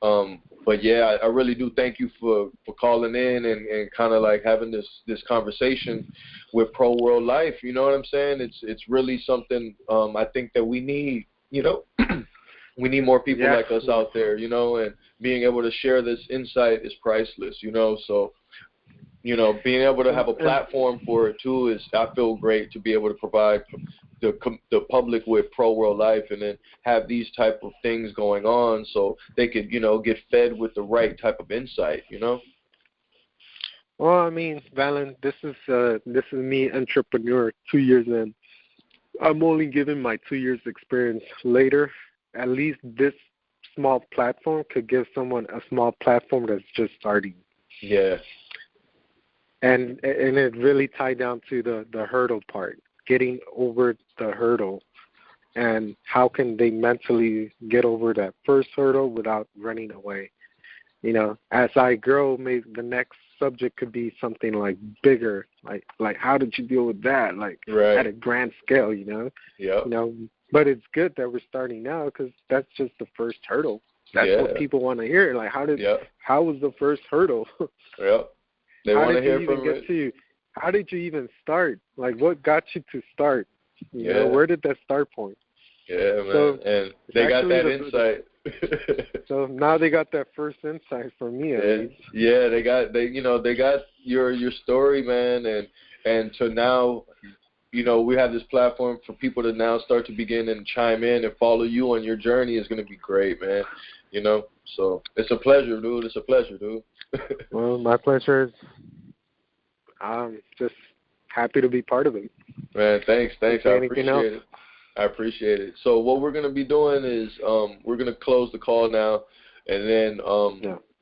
But yeah, I really do thank you for calling in and kind of like having this conversation with ProWorldLife. You know what I'm saying? It's really something I think that we need. We need more people like us out there. And being able to share this insight is priceless. So. Being able to have a platform for it too I feel great to be able to provide the public with ProWorldLife, and then have these type of things going on so they could, get fed with the right type of insight, Well, I mean, Valen, this is me, entrepreneur, 2 years in. I'm only giving my 2 years experience later. At least this small platform could give someone a small platform that's just starting. Yeah. And it really tied down to the hurdle part, getting over the hurdle, and how can they mentally get over that first hurdle without running away. As I grow, maybe the next subject could be something like bigger, like how did you deal with that, at a grand scale, Yeah. But it's good that we're starting now, because that's just the first hurdle. That's what people want to hear. Like, how was the first hurdle? Yeah. They want to hear from it. How did you even start? Like, what got you to start? Where did that start point? Yeah, man. And they got that insight. So now they got that first insight from me, at least. Yeah, they got your story, man, and so now, we have this platform for people to now start to begin and chime in and follow you on your journey is going to be great, man. So it's a pleasure, dude. It's a pleasure, dude. Well, my pleasure. I'm just happy to be part of it. Man, thanks. I appreciate Else? it. So what we're gonna be doing is we're gonna close the call now, and then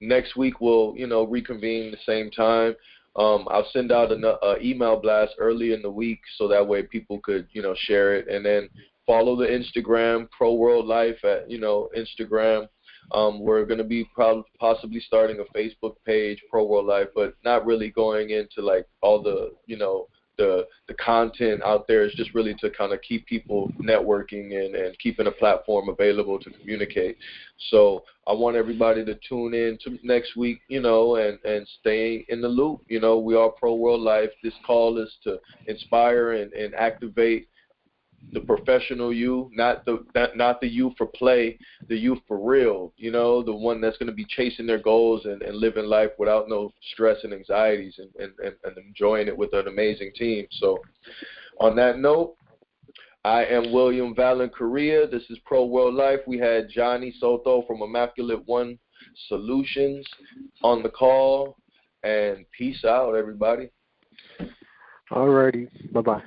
next week we'll reconvene the same time. I'll send out an email blast early in the week so that way people could share it, and then follow the Instagram ProWorldLife at Instagram. We're going to be possibly starting a Facebook page, ProWorldLife, but not really going into like all the the content out there. Is just really to kind of keep people networking and keeping a platform available to communicate. So I want everybody to tune in to next week, and stay in the loop. We are ProWorldLife. This call is to inspire and activate the professional you, not the you for play, the you for real, the one that's going to be chasing their goals and living life without no stress and anxieties and enjoying it with an amazing team. So on that note, I am William Valen Correa. This is ProWorldLife. We had Johnny Soto from Immaculate One Solutions on the call, and peace out, everybody. Alrighty. Bye-bye.